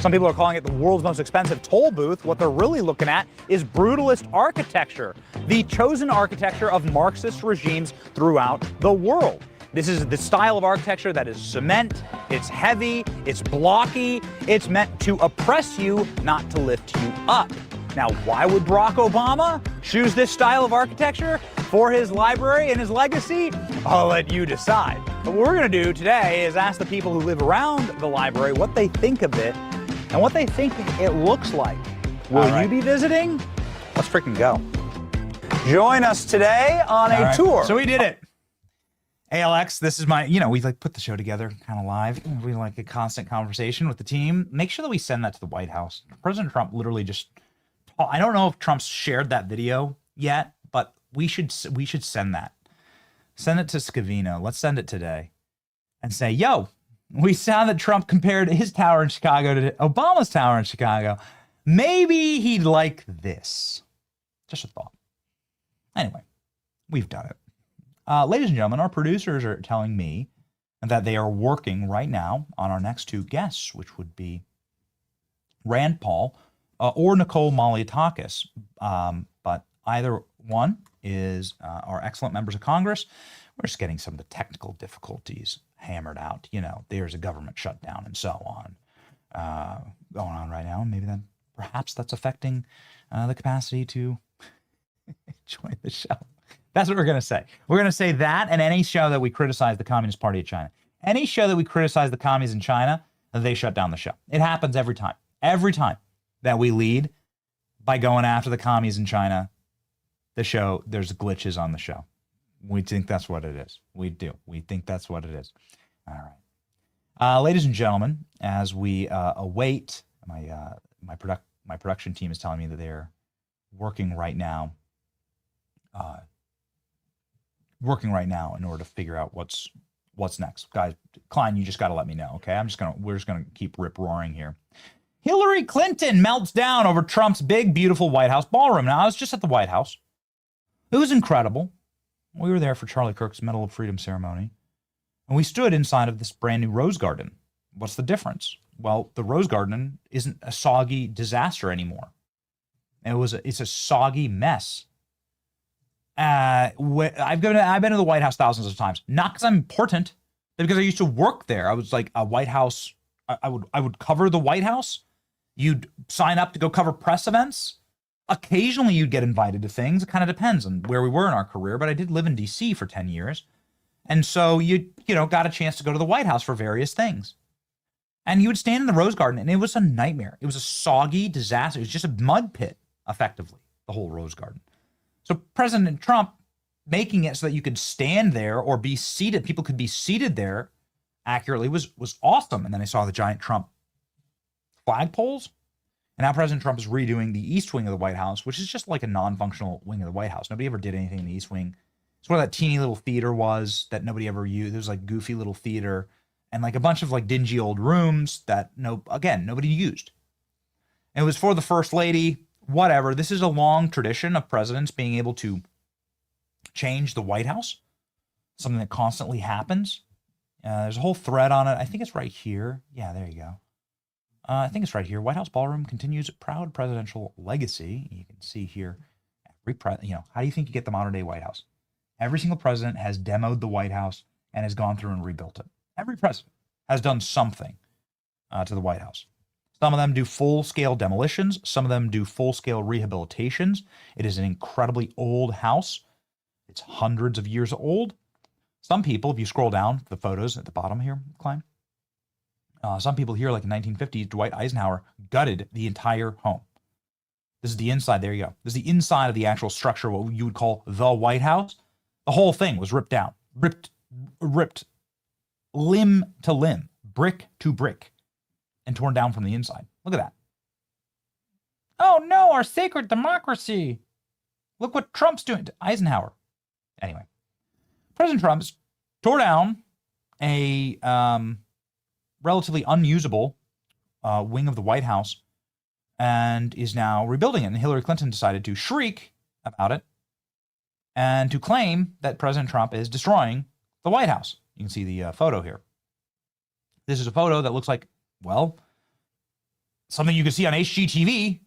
Some people are calling it the world's most expensive toll booth. What they're really looking at is brutalist architecture, the chosen architecture of Marxist regimes throughout the world. This is the style of architecture that is cement, it's heavy, it's blocky, it's meant to oppress you, not to lift you up. Now, why would Barack Obama choose this style of architecture for his library and his legacy? I'll let you decide. But what we're going to do today is ask the people who live around the library what they think of it and what they think it looks like. Will you be visiting? Let's freaking go. Join us today on a tour. So we did it. ALX, this is my, we put the show together kind of live. We like a constant conversation with the team. Make sure that we send that to the White House. President Trump literally just, I don't know if Trump's shared that video yet, but we should send that. Send it to Scavino. Let's send it today and say, yo, we saw that Trump compared his tower in Chicago to Obama's tower in Chicago. Maybe he'd like this. Just a thought. Anyway, we've done it. Ladies and gentlemen, our producers are telling me that they are working right now on our next 2 guests, which would be Rand Paul or Nicole Malliotakis. But either one is our excellent members of Congress. We're just getting some of the technical difficulties hammered out. There's a government shutdown and so on going on right now. And maybe perhaps that's affecting the capacity to join the show. That's what we're going to say. We're going to say that, and any show that we criticize the Communist Party of China. Any show that we criticize the commies in China, they shut down the show. It happens every time. Every time that we lead by going after the commies in China, there's glitches on the show. We think that's what it is. We do. We think that's what it is. All right. Ladies and gentlemen, as we await, my production team is telling me that they're working right now in order to figure out what's next. Guys, Klein, you just got to let me know, okay? We're just gonna keep rip roaring here. Hillary Clinton melts down over Trump's big, beautiful White House ballroom. Now, I was just at the White House. It was incredible. We were there for Charlie Kirk's Medal of Freedom ceremony, and we stood inside of this brand new Rose Garden. What's the difference? Well, the Rose Garden isn't a soggy disaster anymore. It's a soggy mess. I've been to the White House thousands of times, not because I'm important, but because I used to work there. I was like a White House. I would cover the White House. You'd sign up to go cover press events. Occasionally you'd get invited to things. It kind of depends on where we were in our career, but I did live in DC for 10 years. And so you got a chance to go to the White House for various things. And you would stand in the Rose Garden, and it was a nightmare. It was a soggy disaster. It was just a mud pit, effectively, the whole Rose Garden. So President Trump making it so that you could stand there or be seated, people could be seated there accurately was awesome. And then I saw the giant Trump flagpoles. And now President Trump is redoing the East Wing of the White House, which is just like a non-functional wing of the White House. Nobody ever did anything in the East Wing. It's where that teeny little theater was that nobody ever used. There's like goofy little theater and like a bunch of like dingy old rooms that nobody used. And it was for the First Lady, whatever. This is a long tradition of presidents being able to change the White House, something that constantly happens. There's a whole thread on it. I think it's right here. Yeah, there you go. I think it's right here. White House Ballroom continues proud presidential legacy. You can see here, how do you think you get the modern day White House? Every single president has demoed the White House and has gone through and rebuilt it. Every president has done something to the White House. Some of them do full-scale demolitions. Some of them do full-scale rehabilitations. It is an incredibly old house. It's hundreds of years old. Some people, if you scroll down the photos at the bottom here, Klein, some people here, like in 1950s, Dwight Eisenhower gutted the entire home. This is the inside. There you go. This is the inside of the actual structure, what you would call the White House. The whole thing was ripped down, ripped limb to limb, brick to brick, and torn down from the inside. Look at that. Oh no, our sacred democracy. Look what Trump's doing to Eisenhower. Anyway, President Trump tore down a relatively unusable wing of the White House and is now rebuilding it. And Hillary Clinton decided to shriek about it and to claim that President Trump is destroying the White House. You can see the photo here. This is a photo that looks like, well, something you can see on HGTV,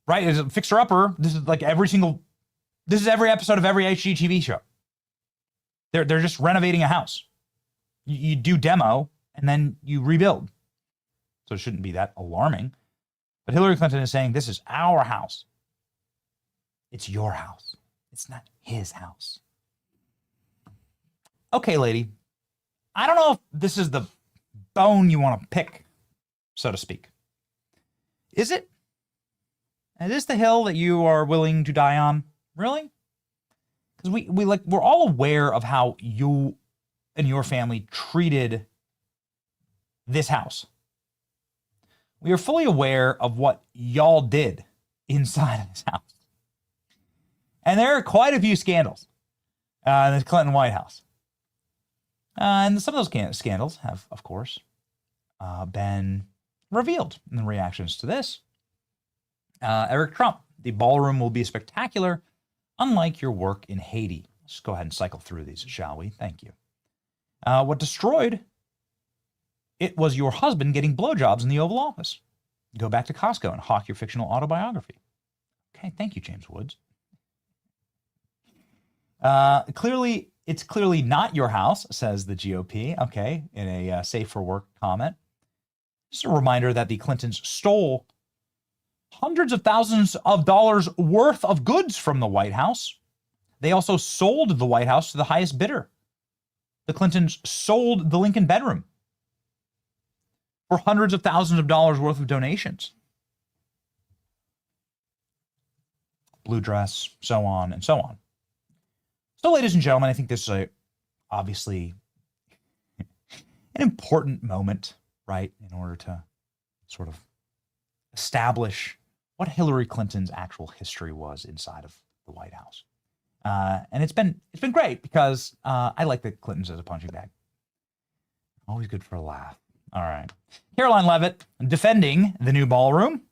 right? It's a fixer-upper. This is every episode of every HGTV show. They're just renovating a house. You do demo, and then you rebuild. So it shouldn't be that alarming. But Hillary Clinton is saying, this is our house. It's your house. It's not his house. Okay, lady. I don't know if this is the bone you want to pick, so to speak. Is it? Is this the hill that you are willing to die on? Really? Because we're all aware of how you and your family treated this house. We are fully aware of what y'all did inside of this house. And there are quite a few scandals in the Clinton White House. And some of those scandals have, of course, been revealed in the reactions to this. Eric Trump, the ballroom will be spectacular, unlike your work in Haiti. Let's just go ahead and cycle through these, shall we? Thank you. What destroyed it was your husband getting blowjobs in the Oval Office. Go back to Costco and hawk your fictional autobiography. Okay, thank you, James Woods. It's clearly not your house, says the GOP, okay, in a safe for work comment. Just a reminder that the Clintons stole hundreds of thousands of dollars worth of goods from the White House. They also sold the White House to the highest bidder. The Clintons sold the Lincoln bedroom for hundreds of thousands of dollars worth of donations. Blue dress, so on and so on. So, ladies and gentlemen, I think this is obviously an important moment, right, in order to sort of establish what Hillary Clinton's actual history was inside of the White House. And it's been great because I like the Clintons as a punching bag. Always good for a laugh. All right. Caroline Levitt defending the new ballroom.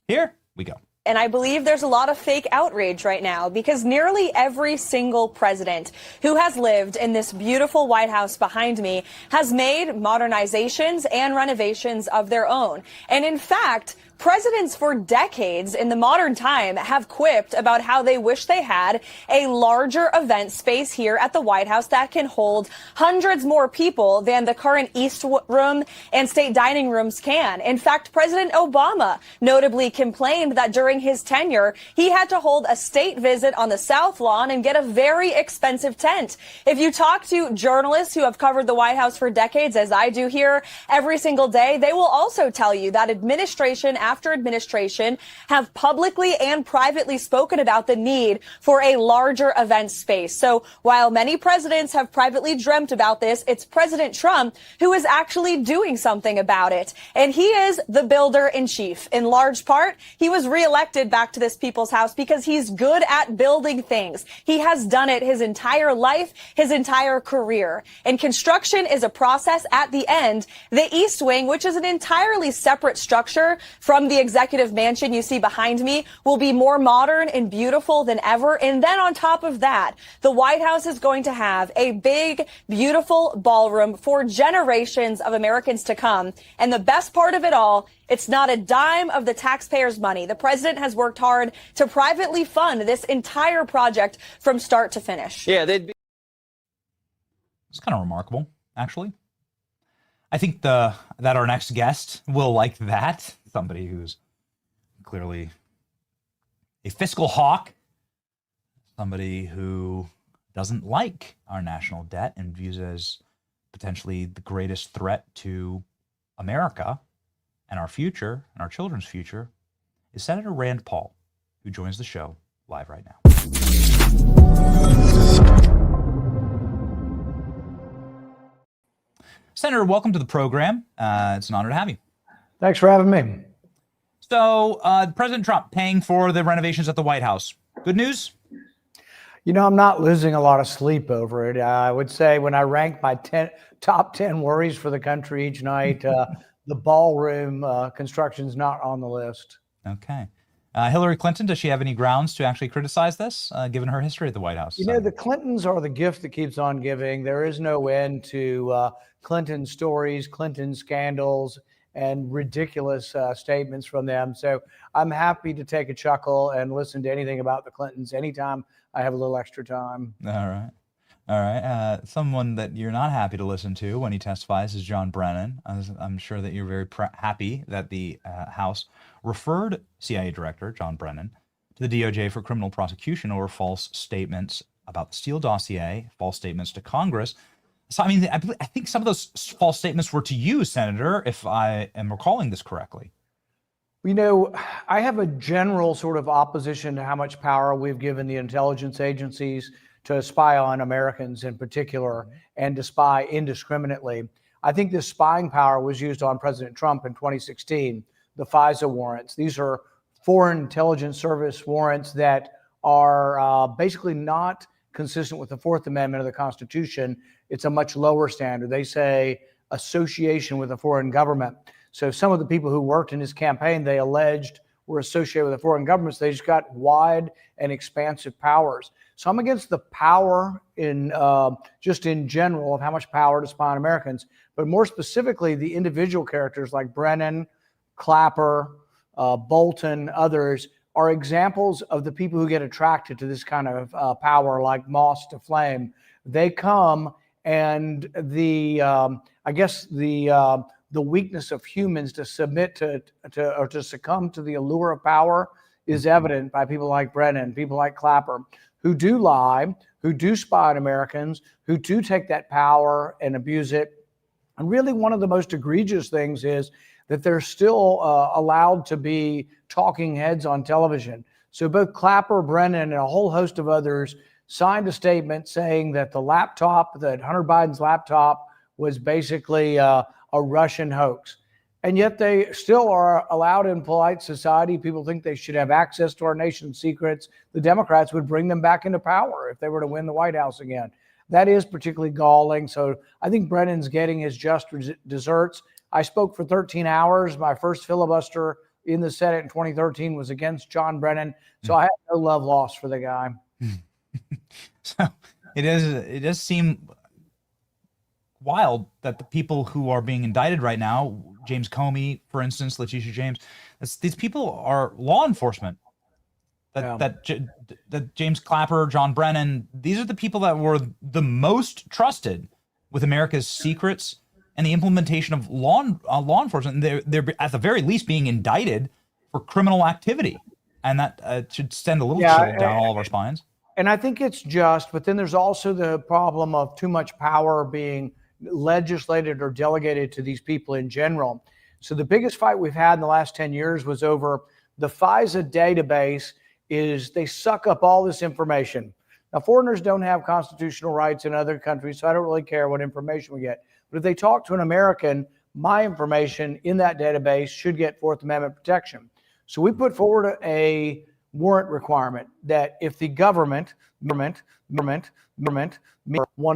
Here we go. And I believe there's a lot of fake outrage right now because nearly every single president who has lived in this beautiful White House behind me has made modernizations and renovations of their own. And in fact, presidents for decades in the modern time have quipped about how they wish they had a larger event space here at the White House that can hold hundreds more people than the current East Room and state dining rooms can. In fact, President Obama notably complained that during his tenure, he had to hold a state visit on the South Lawn and get a very expensive tent. If you talk to journalists who have covered the White House for decades, as I do here every single day, they will also tell you that administration after administration have publicly and privately spoken about the need for a larger event space. So while many presidents have privately dreamt about this, it's President Trump who is actually doing something about it. And he is the builder in chief. In large part, he was reelected back to this people's house because he's good at building things. He has done it his entire life, his entire career. And construction is a process at the end. The East Wing, which is an entirely separate structure from the executive mansion you see behind me, will be more modern and beautiful than ever. And then on top of that, the White House is going to have a big, beautiful ballroom for generations of Americans to come. And the best part of it all, it's not a dime of the taxpayers' money. The president has worked hard to privately fund this entire project from start to finish. Yeah, It's kind of remarkable, actually. I think that our next guest will like that. Somebody who's clearly a fiscal hawk, somebody who doesn't like our national debt and views it as potentially the greatest threat to America and our future and our children's future, is Senator Rand Paul, who joins the show live right now. Senator, welcome to the program. It's an honor to have you. Thanks for having me. So, President Trump paying for the renovations at the White House. Good news? You know, I'm not losing a lot of sleep over it. I would say when I rank my top 10 worries for the country each night, the ballroom construction's not on the list. Okay. Hillary Clinton, does she have any grounds to actually criticize this, given her history at the White House? You know, the Clintons are the gift that keeps on giving. There is no end to Clinton stories, Clinton scandals, and ridiculous statements from them. So I'm happy to take a chuckle and listen to anything about the Clintons anytime I have a little extra time. All right. All right. Someone that you're not happy to listen to when he testifies is John Brennan. I'm sure that you're very happy that the House referred CIA Director John Brennan to the DOJ for criminal prosecution over false statements about the Steele dossier, false statements to Congress. So, I mean, I think some of those false statements were to you, Senator, if I am recalling this correctly. You know, I have a general sort of opposition to how much power we've given the intelligence agencies to spy on Americans in particular and to spy indiscriminately. I think this spying power was used on President Trump in 2016, the FISA warrants. These are Foreign Intelligence Service warrants that are basically not consistent with the Fourth Amendment of the Constitution. It's a much lower standard. They say association with a foreign government. So some of the people who worked in his campaign, they alleged were associated with a foreign government. So they just got wide and expansive powers. So I'm against the power in just in general of how much power to spy on Americans, but more specifically, the individual characters like Brennan, Clapper, Bolton, others are examples of the people who get attracted to this kind of power, like moths to flame. They come, and the weakness of humans to submit to or to succumb to the allure of power is evident by people like Brennan, people like Clapper, who do lie, who do spy on Americans, who do take that power and abuse it. And really one of the most egregious things is that they're still allowed to be talking heads on television. So both Clapper, Brennan, and a whole host of others signed a statement saying that that Hunter Biden's laptop was basically a Russian hoax. And yet they still are allowed in polite society. People think they should have access to our nation's secrets. The Democrats would bring them back into power if they were to win the White House again. That is particularly galling. So I think Brennan's getting his just desserts. I spoke for 13 hours. My first filibuster in the Senate in 2013 was against John Brennan. So I have no love lost for the guy. So it does seem wild that the people who are being indicted right now, James Comey, for instance, Letitia James, these people are law enforcement. That James Clapper, John Brennan, these are the people that were the most trusted with America's secrets and the implementation of law enforcement. They're at the very least being indicted for criminal activity, and that should send a little chill down all of our spines. And I think it's just, but then there's also the problem of too much power being legislated or delegated to these people in general. So the biggest fight we've had in the last 10 years was over the FISA database. They suck up all this information. Now, foreigners don't have constitutional rights in other countries, so I don't really care what information we get. But if they talk to an American, my information in that database should get Fourth Amendment protection. So we put forward a warrant requirement that if the government want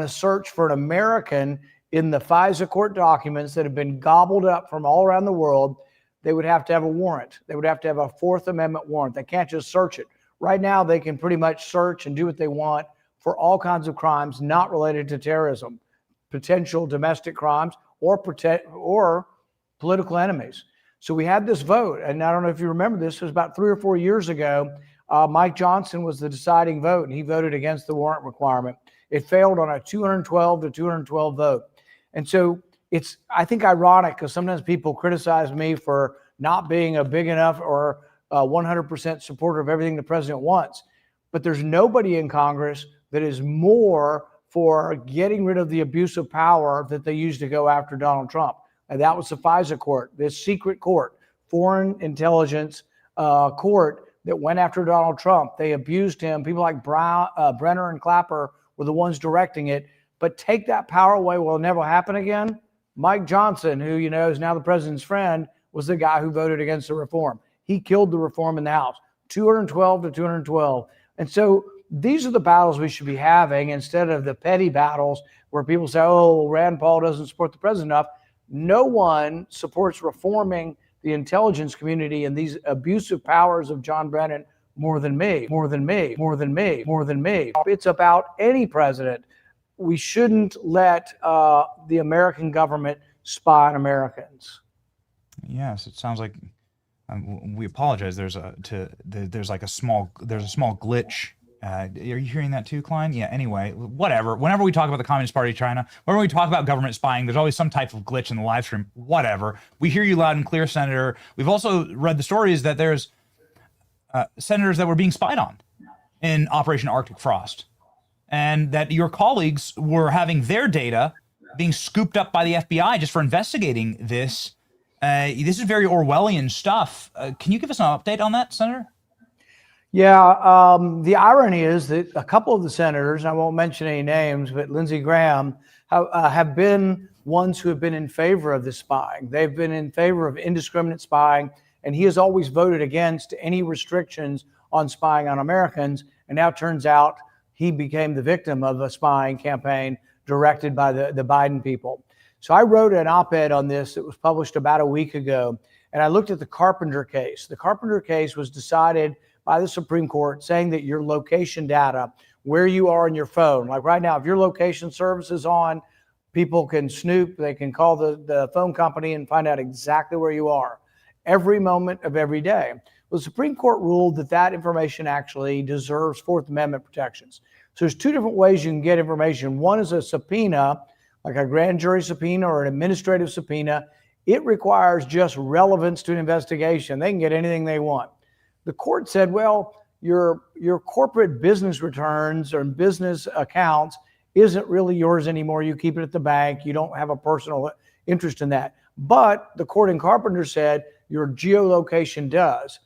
to search for an American in the FISA court documents that have been gobbled up from all around the world, they would have to have a warrant. They would have to have a Fourth Amendment warrant. They can't just search it. Right now, they can pretty much search and do what they want for all kinds of crimes not related to terrorism, potential domestic crimes, or political enemies. So we had this vote, and I don't know if you remember this, it was about 3 or 4 years ago. Mike Johnson was the deciding vote, and he voted against the warrant requirement. It failed on a 212 to 212 vote. And so it's, I think, ironic because sometimes people criticize me for not being a big enough or 100% supporter of everything the president wants. But there's nobody in Congress that is more for getting rid of the abuse of power that they used to go after Donald Trump. And that was the FISA court, this secret court, foreign intelligence court that went after Donald Trump. They abused him. People like Brenner and Clapper were the ones directing it. But take that power away, will it never happen again? Mike Johnson, who is now the president's friend, was the guy who voted against the reform. He killed the reform in the House, 212 to 212. And so these are the battles we should be having instead of the petty battles where people say, oh, Rand Paul doesn't support the president enough. No one supports reforming the intelligence community and these abusive powers of John Brennan more than me. It's about any president. We shouldn't let the American government spy on Americans. Yes, it sounds like we apologize. There's a small glitch. Are you hearing that too, Klein? Yeah. Anyway, whatever. Whenever we talk about the Communist Party of China, whenever we talk about government spying, there's always some type of glitch in the live stream. Whatever. We hear you loud and clear, Senator. We've also read the stories that there's senators that were being spied on in Operation Arctic Frost, and that your colleagues were having their data being scooped up by the FBI just for investigating this. This is very Orwellian stuff. Can you give us an update on that, Senator? Yeah, the irony is that a couple of the senators, and I won't mention any names, but Lindsey Graham have been ones who have been in favor of this spying. They've been in favor of indiscriminate spying, and he has always voted against any restrictions on spying on Americans. And now it turns out he became the victim of a spying campaign directed by the Biden people. So I wrote an op-ed on this that was published about a week ago, and I looked at the Carpenter case. The Carpenter case was decided by the Supreme Court saying that your location data, where you are on your phone, like right now, if your location service is on, people can snoop, they can call the phone company and find out exactly where you are every moment of every day. Well, the Supreme Court ruled that that information actually deserves Fourth Amendment protections. So there's two different ways you can get information. One is a subpoena, like a grand jury subpoena or an administrative subpoena. It requires just relevance to an investigation. They can get anything they want. The court said, well, your corporate business returns or business accounts isn't really yours anymore. You keep it at the bank. You don't have a personal interest in that. But the court in Carpenter said your geolocation does.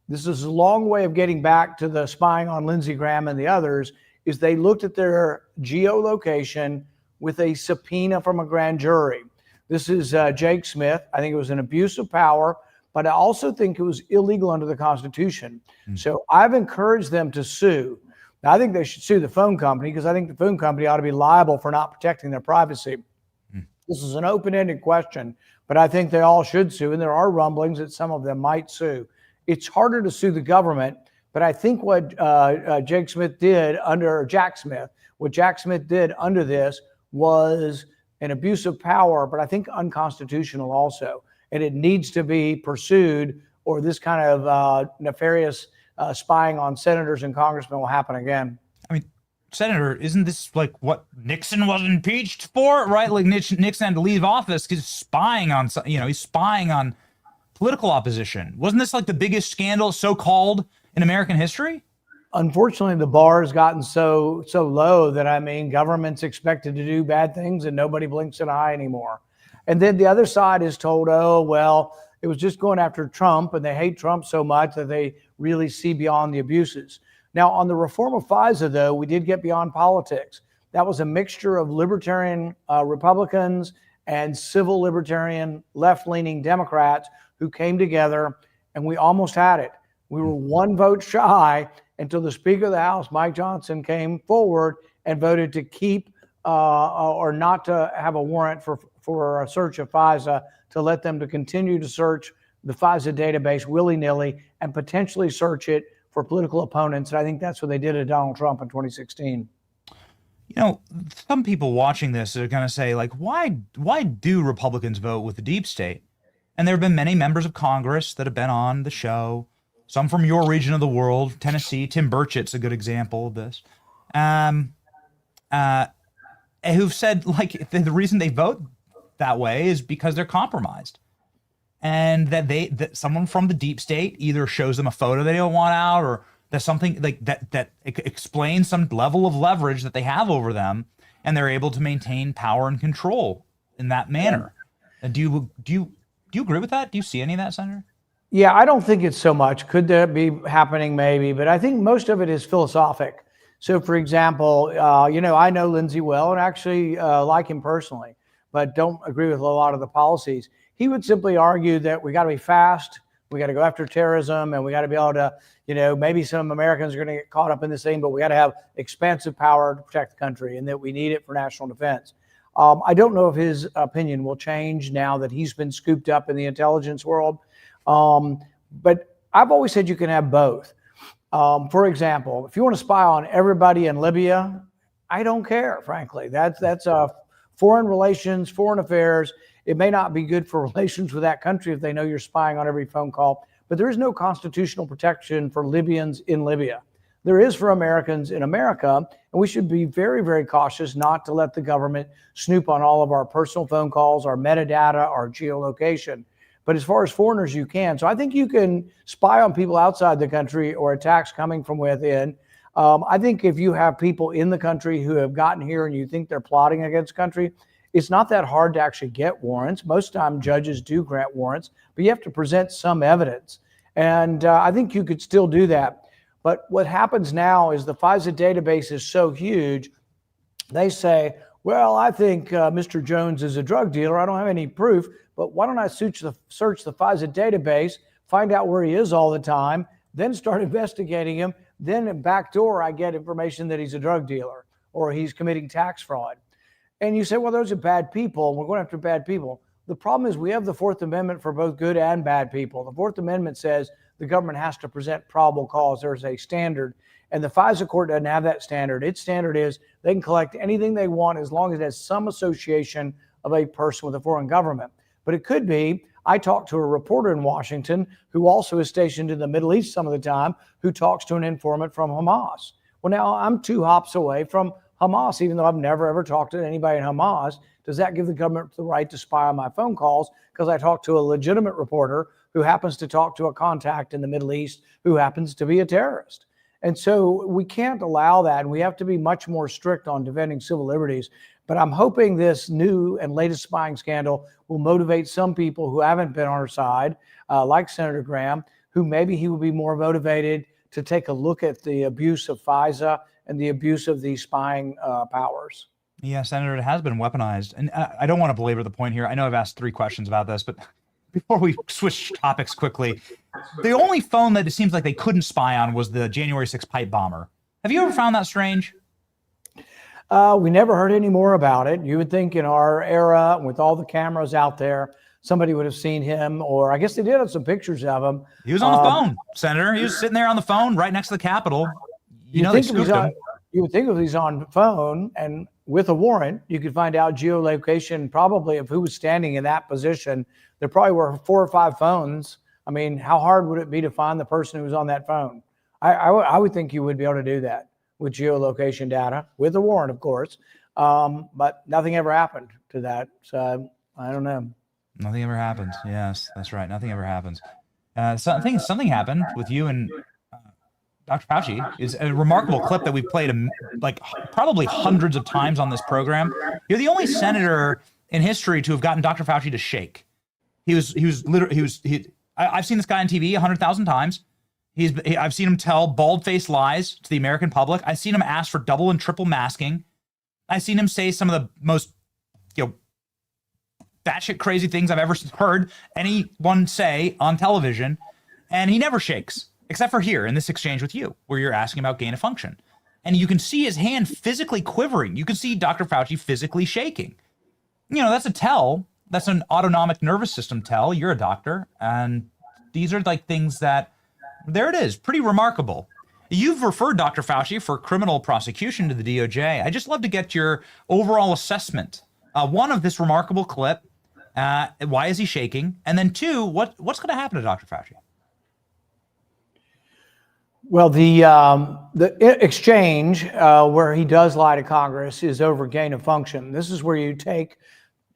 This is a long way of getting back to the spying on Lindsey Graham and the others, is they looked at their geolocation with a subpoena from a grand jury. This is Jake Smith. I think it was an abuse of power, but I also think it was illegal under the Constitution. So I've encouraged them to sue. Now, I think they should sue the phone company because I think the phone company ought to be liable for not protecting their privacy. This is an open-ended question, but I think they all should sue, and there are rumblings that some of them might sue. It's harder to sue the government, but I think what Jack Smith did under this was an abuse of power, but I think unconstitutional also. And it needs to be pursued, or this kind of nefarious spying on senators and congressmen will happen again. I mean, Senator, isn't this like what Nixon was impeached for, right? Like Nixon had to leave office because he's spying on political opposition. Wasn't this like the biggest scandal, so-called, in American history? Unfortunately, the bar has gotten so low that, I mean, government's expected to do bad things and nobody blinks an eye anymore. And then the other side is told, oh, well, it was just going after Trump and they hate Trump so much that they really see beyond the abuses. Now, on the reform of FISA, though, we did get beyond politics. That was a mixture of libertarian Republicans and civil libertarian left-leaning Democrats who came together, and we almost had it. We were one vote shy until the Speaker of the House, Mike Johnson, came forward and voted to keep or not to have a warrant for a search of FISA, to let them to continue to search the FISA database willy-nilly and potentially search it for political opponents. And I think that's what they did to Donald Trump in 2016. You know, some people watching this are going to say, like, why do Republicans vote with the deep state? And there have been many members of Congress that have been on the show, some from your region of the world, Tennessee. Tim Burchett's a good example of this, who've said, like, the reason they vote that way is because they're compromised. And that someone from the deep state either shows them a photo they don't want out, or there's something like that explains some level of leverage that they have over them, and they're able to maintain power and control in that manner. And do you agree with that? Do you see any of that, Senator? Yeah, I don't think it's so much. Could that be happening? Maybe, but I think most of it is philosophic. So, for example, I know Lindsey well and actually like him personally, but don't agree with a lot of the policies. He would simply argue that we got to be fast, we got to go after terrorism, and we got to be able to, maybe some Americans are going to get caught up in this thing, but we got to have expansive power to protect the country and that we need it for national defense. I don't know if his opinion will change now that he's been scooped up in the intelligence world. But I've always said you can have both. For example, if you want to spy on everybody in Libya, I don't care, frankly. That's foreign relations, foreign affairs. It may not be good for relations with that country if they know you're spying on every phone call, but there is no constitutional protection for Libyans in Libya. There is for Americans in America, and we should be very, very cautious not to let the government snoop on all of our personal phone calls, our metadata, our geolocation. But as far as foreigners, you can. So I think you can spy on people outside the country or attacks coming from within. I think if you have people in the country who have gotten here and you think they're plotting against country, it's not that hard to actually get warrants. Most time judges do grant warrants, but you have to present some evidence. And I think you could still do that. But what happens now is the FISA database is so huge, they say, well, I think Mr. Jones is a drug dealer. I don't have any proof, but why don't I search the FISA database, find out where he is all the time, then start investigating him. Then at backdoor, I get information that he's a drug dealer or he's committing tax fraud. And you say, well, those are bad people, and we're going after bad people. The problem is we have the Fourth Amendment for both good and bad people. The Fourth Amendment says the government has to present probable cause. There's a standard, and the FISA court doesn't have that standard. Its standard is they can collect anything they want as long as it has some association of a person with a foreign government. But it could be, I talked to a reporter in Washington who also is stationed in the Middle East some of the time, who talks to an informant from Hamas. Well, now I'm 2 hops away from Hamas, even though I've never, ever talked to anybody in Hamas. Does that give the government the right to spy on my phone calls because I talked to a legitimate reporter who happens to talk to a contact in the Middle East who happens to be a terrorist? And so we can't allow that, and we have to be much more strict on defending civil liberties. But I'm hoping this new and latest spying scandal will motivate some people who haven't been on our side, like Senator Graham, who maybe he will be more motivated to take a look at the abuse of FISA and the abuse of these spying powers. Yeah, Senator, it has been weaponized. And I don't want to belabor the point here. I know I've asked 3 questions about this, but before we switch topics quickly, the only phone that it seems like they couldn't spy on was the January 6th pipe bomber. Have you ever found that strange? We never heard any more about it. You would think in our era, with all the cameras out there, somebody would have seen him, or I guess they did have some pictures of him. He was on the phone, Senator. He was sitting there on the phone right next to the Capitol. They scooped him. You would think if he's on phone and with a warrant, you could find out geolocation probably of who was standing in that position. There probably were 4 or 5 phones. I mean, how hard would it be to find the person who was on that phone? I would think you would be able to do that with geolocation data, with a warrant, of course. But nothing ever happened to that. So I don't know. Nothing ever happens. Yes, that's right. Nothing ever happens. Something happened with you and Dr. Fauci. Is a remarkable clip that we've played like probably hundreds of times on this program. You're the only senator in history to have gotten Dr. Fauci to shake. I've seen this guy on TV 100,000 times. I've seen him tell bald-faced lies to the American public. I've seen him ask for double and triple masking. I've seen him say some of the most, batshit crazy things I've ever heard anyone say on television, and he never shakes, except for here in this exchange with you, where you're asking about gain of function. And you can see his hand physically quivering. You can see Dr. Fauci physically shaking. That's a tell. That's an autonomic nervous system tell. You're a doctor. And these are like things that, there it is, pretty remarkable. You've referred Dr. Fauci for criminal prosecution to the DOJ. I just love to get your overall assessment. One, of this remarkable clip. Why is he shaking? And then two, what's going to happen to Dr. Fauci? Well, the exchange where he does lie to Congress is over gain of function. This is where you take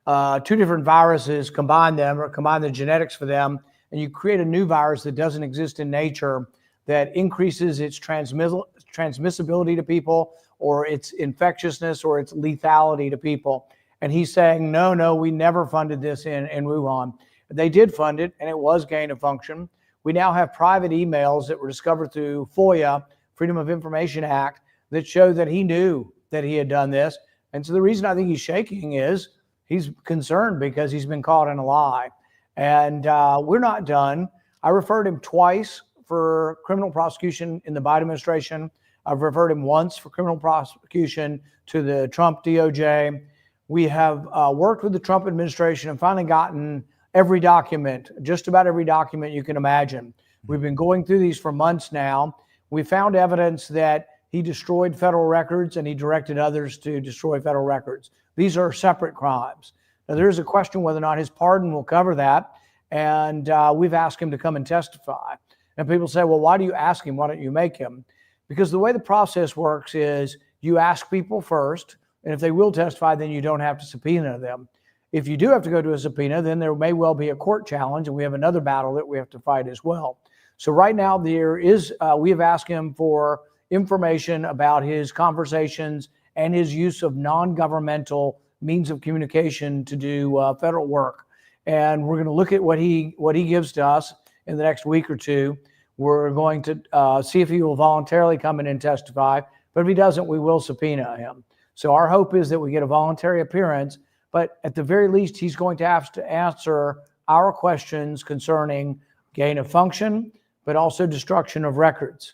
two different viruses, combine them or combine the genetics for them, and you create a new virus that doesn't exist in nature that increases its transmissibility to people, or its infectiousness, or its lethality to people. And he's saying, no, we never funded this in Wuhan. They did fund it, and it was gain of function. We now have private emails that were discovered through FOIA, Freedom of Information Act, that show that he knew that he had done this. And so the reason I think he's shaking is he's concerned because he's been caught in a lie. And we're not done. I referred him twice for criminal prosecution in the Biden administration. I've referred him once for criminal prosecution to the Trump DOJ. We have worked with the Trump administration and finally gotten every document, just about every document you can imagine. We've been going through these for months now. We found evidence that he destroyed federal records and he directed others to destroy federal records. These are separate crimes. Now, there's a question whether or not his pardon will cover that. And we've asked him to come and testify. And people say, well, why do you ask him? Why don't you make him? Because the way the process works is you ask people first, and if they will testify, then you don't have to subpoena them. If you do have to go to a subpoena, then there may well be a court challenge, and we have another battle that we have to fight as well. So right now we have asked him for information about his conversations and his use of non-governmental means of communication to do federal work. And we're going to look at what he gives to us in the next week or two. We're going to see if he will voluntarily come in and testify. But if he doesn't, we will subpoena him. So our hope is that we get a voluntary appearance. But at the very least, he's going to have to answer our questions concerning gain of function, but also destruction of records.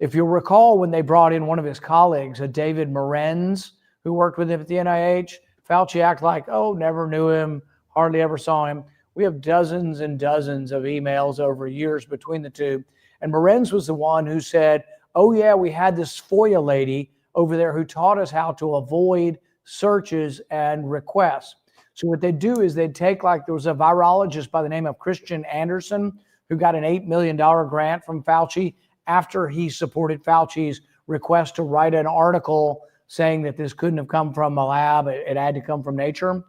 If you'll recall, when they brought in one of his colleagues, a David Morenz, who worked with him at the NIH, Fauci acted like, oh, never knew him, hardly ever saw him. We have dozens and dozens of emails over years between the two. And Morenz was the one who said, oh, yeah, we had this FOIA lady over there who taught us how to avoid searches and requests. So what they do is they'd take, like, there was a virologist by the name of Christian Anderson who got an $8 million grant from Fauci after he supported Fauci's request to write an article saying that this couldn't have come from a lab, it had to come from nature.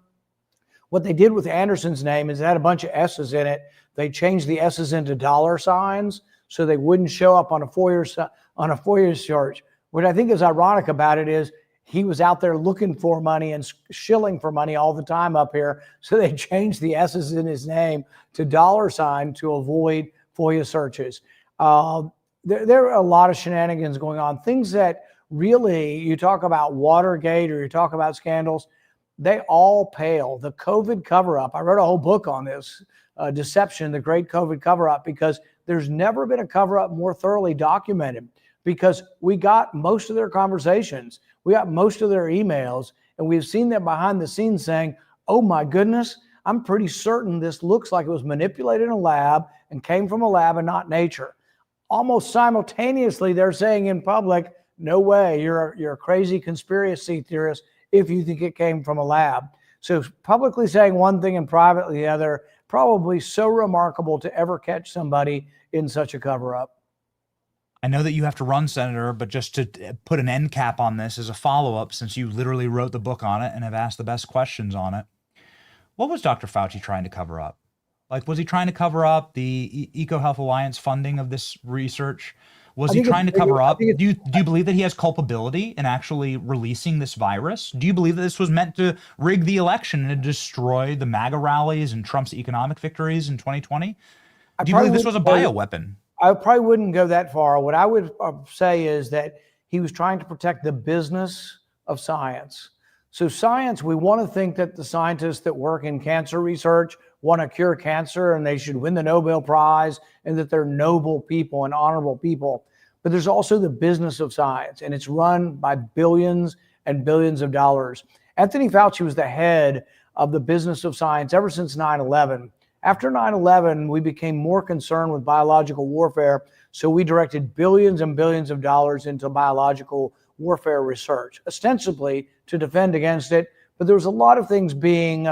What they did with Anderson's name is it had a bunch of S's in it. They changed the S's into $signs so they wouldn't show up on a FOIA search. What I think is ironic about it is he was out there looking for money and shilling for money all the time up here. So they changed the S's in his name to $sign to avoid FOIA searches. There are a lot of shenanigans going on. Things that really, you talk about Watergate or you talk about scandals, they all pale. The COVID cover-up, I wrote a whole book on this, Deception, the Great COVID Cover-Up, because there's never been a cover-up more thoroughly documented, because we got most of their conversations, we got most of their emails, and we've seen them behind the scenes saying, oh my goodness, I'm pretty certain this looks like it was manipulated in a lab and came from a lab and not nature. Almost simultaneously, they're saying in public, no way, you're a crazy conspiracy theorist if you think it came from a lab. So publicly saying one thing and privately the other, probably so remarkable to ever catch somebody in such a cover-up. I know that you have to run, Senator, but just to put an end cap on this as a follow-up, since you literally wrote the book on it and have asked the best questions on it, what was Dr. Fauci trying to cover up? Like, was he trying to cover up the EcoHealth Alliance funding of this research? Was he trying to cover up? Do you believe that he has culpability in actually releasing this virus? Do you believe that this was meant to rig the election and to destroy the MAGA rallies and Trump's economic victories in 2020? Do you believe this was a bioweapon? I probably wouldn't go that far. What I would say is that he was trying to protect the business of science. So science, we want to think that the scientists that work in cancer research want to cure cancer and they should win the Nobel Prize and that they're noble people and honorable people. But there's also the business of science, and it's run by billions and billions of dollars. Anthony Fauci was the head of the business of science ever since 9/11. After 9/11, we became more concerned with biological warfare, so we directed billions and billions of dollars into biological warfare research, ostensibly to defend against it. But there was a lot of things being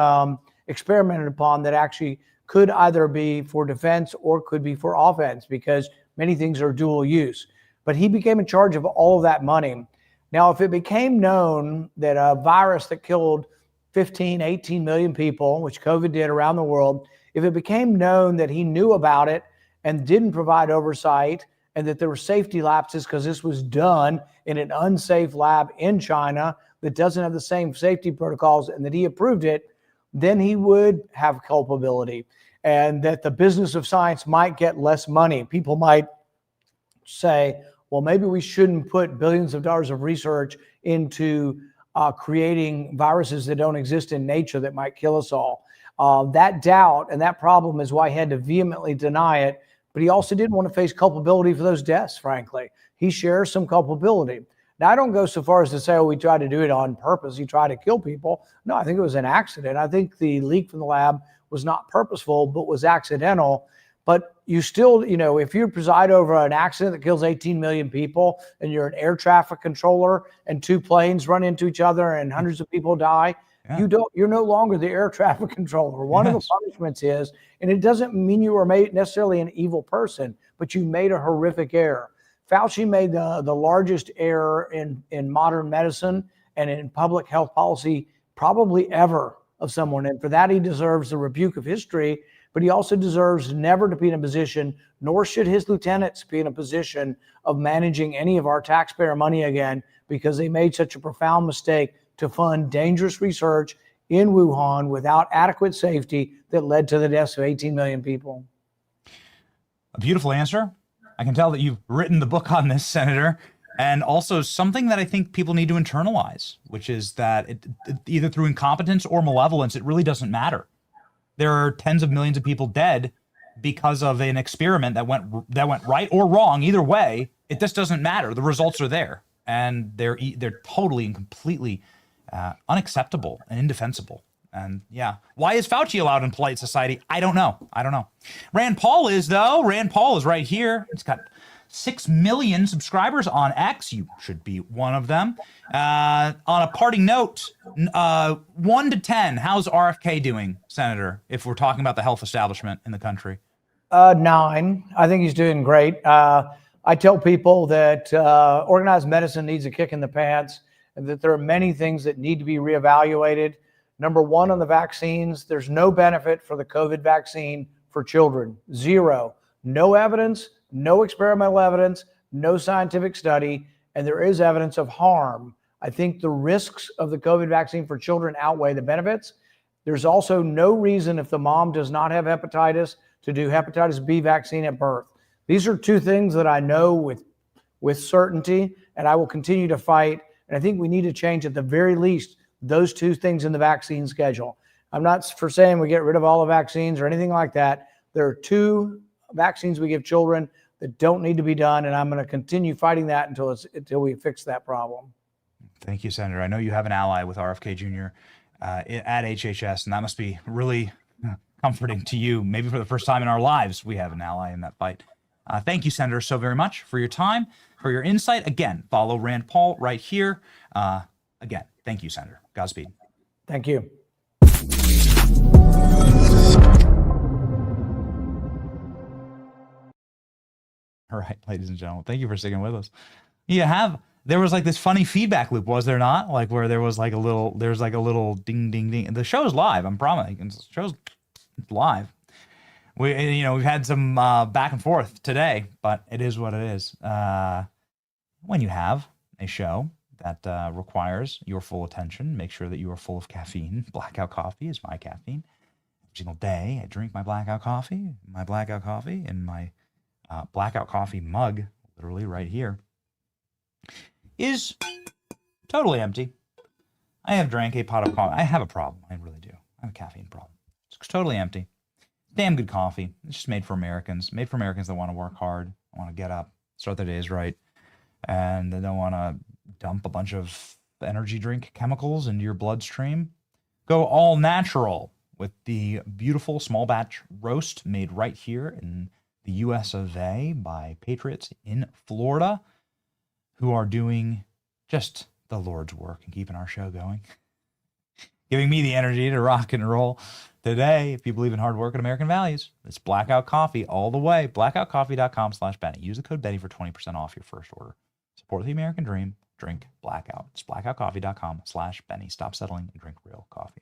experimented upon that actually could either be for defense or could be for offense, because many things are dual use. But he became in charge of all of that money. Now, if it became known that a virus that killed 15, 18 million people, which COVID did around the world, if it became known that he knew about it and didn't provide oversight and that there were safety lapses because this was done in an unsafe lab in China that doesn't have the same safety protocols and that he approved it, then he would have culpability, and that the business of science might get less money. People might say, well, maybe we shouldn't put billions of dollars of research into creating viruses that don't exist in nature that might kill us all. That doubt and that problem is why he had to vehemently deny it. But he also didn't want to face culpability for those deaths, frankly. He shares some culpability. Now, I don't go so far as to say, oh, we tried to do it on purpose. He tried to kill people. No, I think it was an accident. I think the leak from the lab was not purposeful, but was accidental. But you still, if you preside over an accident that kills 18 million people and you're an air traffic controller and two planes run into each other and hundreds of people die, you're no longer the air traffic controller. One of the punishments is, and it doesn't mean you were made necessarily an evil person, but you made a horrific error. Fauci made the largest error in modern medicine and in public health policy probably ever of someone. And for that, he deserves the rebuke of history, but he also deserves never to be in a position, nor should his lieutenants be in a position of managing any of our taxpayer money again, because they made such a profound mistake to fund dangerous research in Wuhan without adequate safety that led to the deaths of 18 million people. A beautiful answer. I can tell that you've written the book on this, Senator, and also something that I think people need to internalize, which is that either through incompetence or malevolence, it really doesn't matter. There are tens of millions of people dead because of an experiment that went right or wrong. Either way, it just doesn't matter. The results are there, and they're totally and completely unacceptable and indefensible. And yeah, why is Fauci allowed in polite society? I don't know. Rand Paul is, though. Rand Paul is right here. It's got 6 million subscribers on X. You should be one of them. On a parting note, 1 to 10, how's RFK doing, Senator, if we're talking about the health establishment in the country? 9. I think he's doing great. I tell people that organized medicine needs a kick in the pants, and that there are many things that need to be reevaluated. Number one, on the vaccines, there's no benefit for the COVID vaccine for children. 0. No evidence, no experimental evidence, no scientific study, and there is evidence of harm. I think the risks of the COVID vaccine for children outweigh the benefits. There's also no reason, if the mom does not have hepatitis, to do hepatitis B vaccine at birth. These are two things that I know with certainty, and I will continue to fight. And I think we need to change, at the very least, those two things in the vaccine schedule. I'm not for saying we get rid of all the vaccines or anything like that. There are 2 vaccines we give children that don't need to be done, and I'm going to continue fighting that until we fix that problem. Thank you, Senator. I know you have an ally with RFK Jr. At HHS, and that must be really comforting to you. Maybe for the first time in our lives, we have an ally in that fight. Thank you, Senator, so very much for your time, for your insight. Again, follow Rand Paul right here. Again, thank you, Senator. Godspeed. Thank you. All right, ladies and gentlemen, thank you for sticking with us. There was like this funny feedback loop, was there not? Like where there was like a little ding, ding, ding. The show's live, I'm promising. The show's live. we've had some back and forth today, but it is what it is. When you have a show that requires your full attention, make sure that you are full of caffeine. Blackout coffee is my caffeine. Every single day, I drink my blackout coffee in my blackout coffee mug, literally right here, is totally empty. I have drank a pot of coffee. I have a problem. I really do. I have a caffeine problem. It's totally empty. Damn good coffee. It's just made for Americans. Made for Americans that want to work hard, want to get up, start their days right, and they don't want to dump a bunch of energy drink chemicals into your bloodstream. Go all natural with the beautiful small batch roast made right here in the US of A by patriots in Florida who are doing just the Lord's work and keeping our show going. Giving me the energy to rock and roll today. If you believe in hard work and American values, it's Blackout Coffee all the way. Blackoutcoffee.com/Benny. Use the code Benny for 20% off your first order. Support the American dream. Drink Blackout. It's blackoutcoffee.com/Benny. Stop settling and drink real coffee.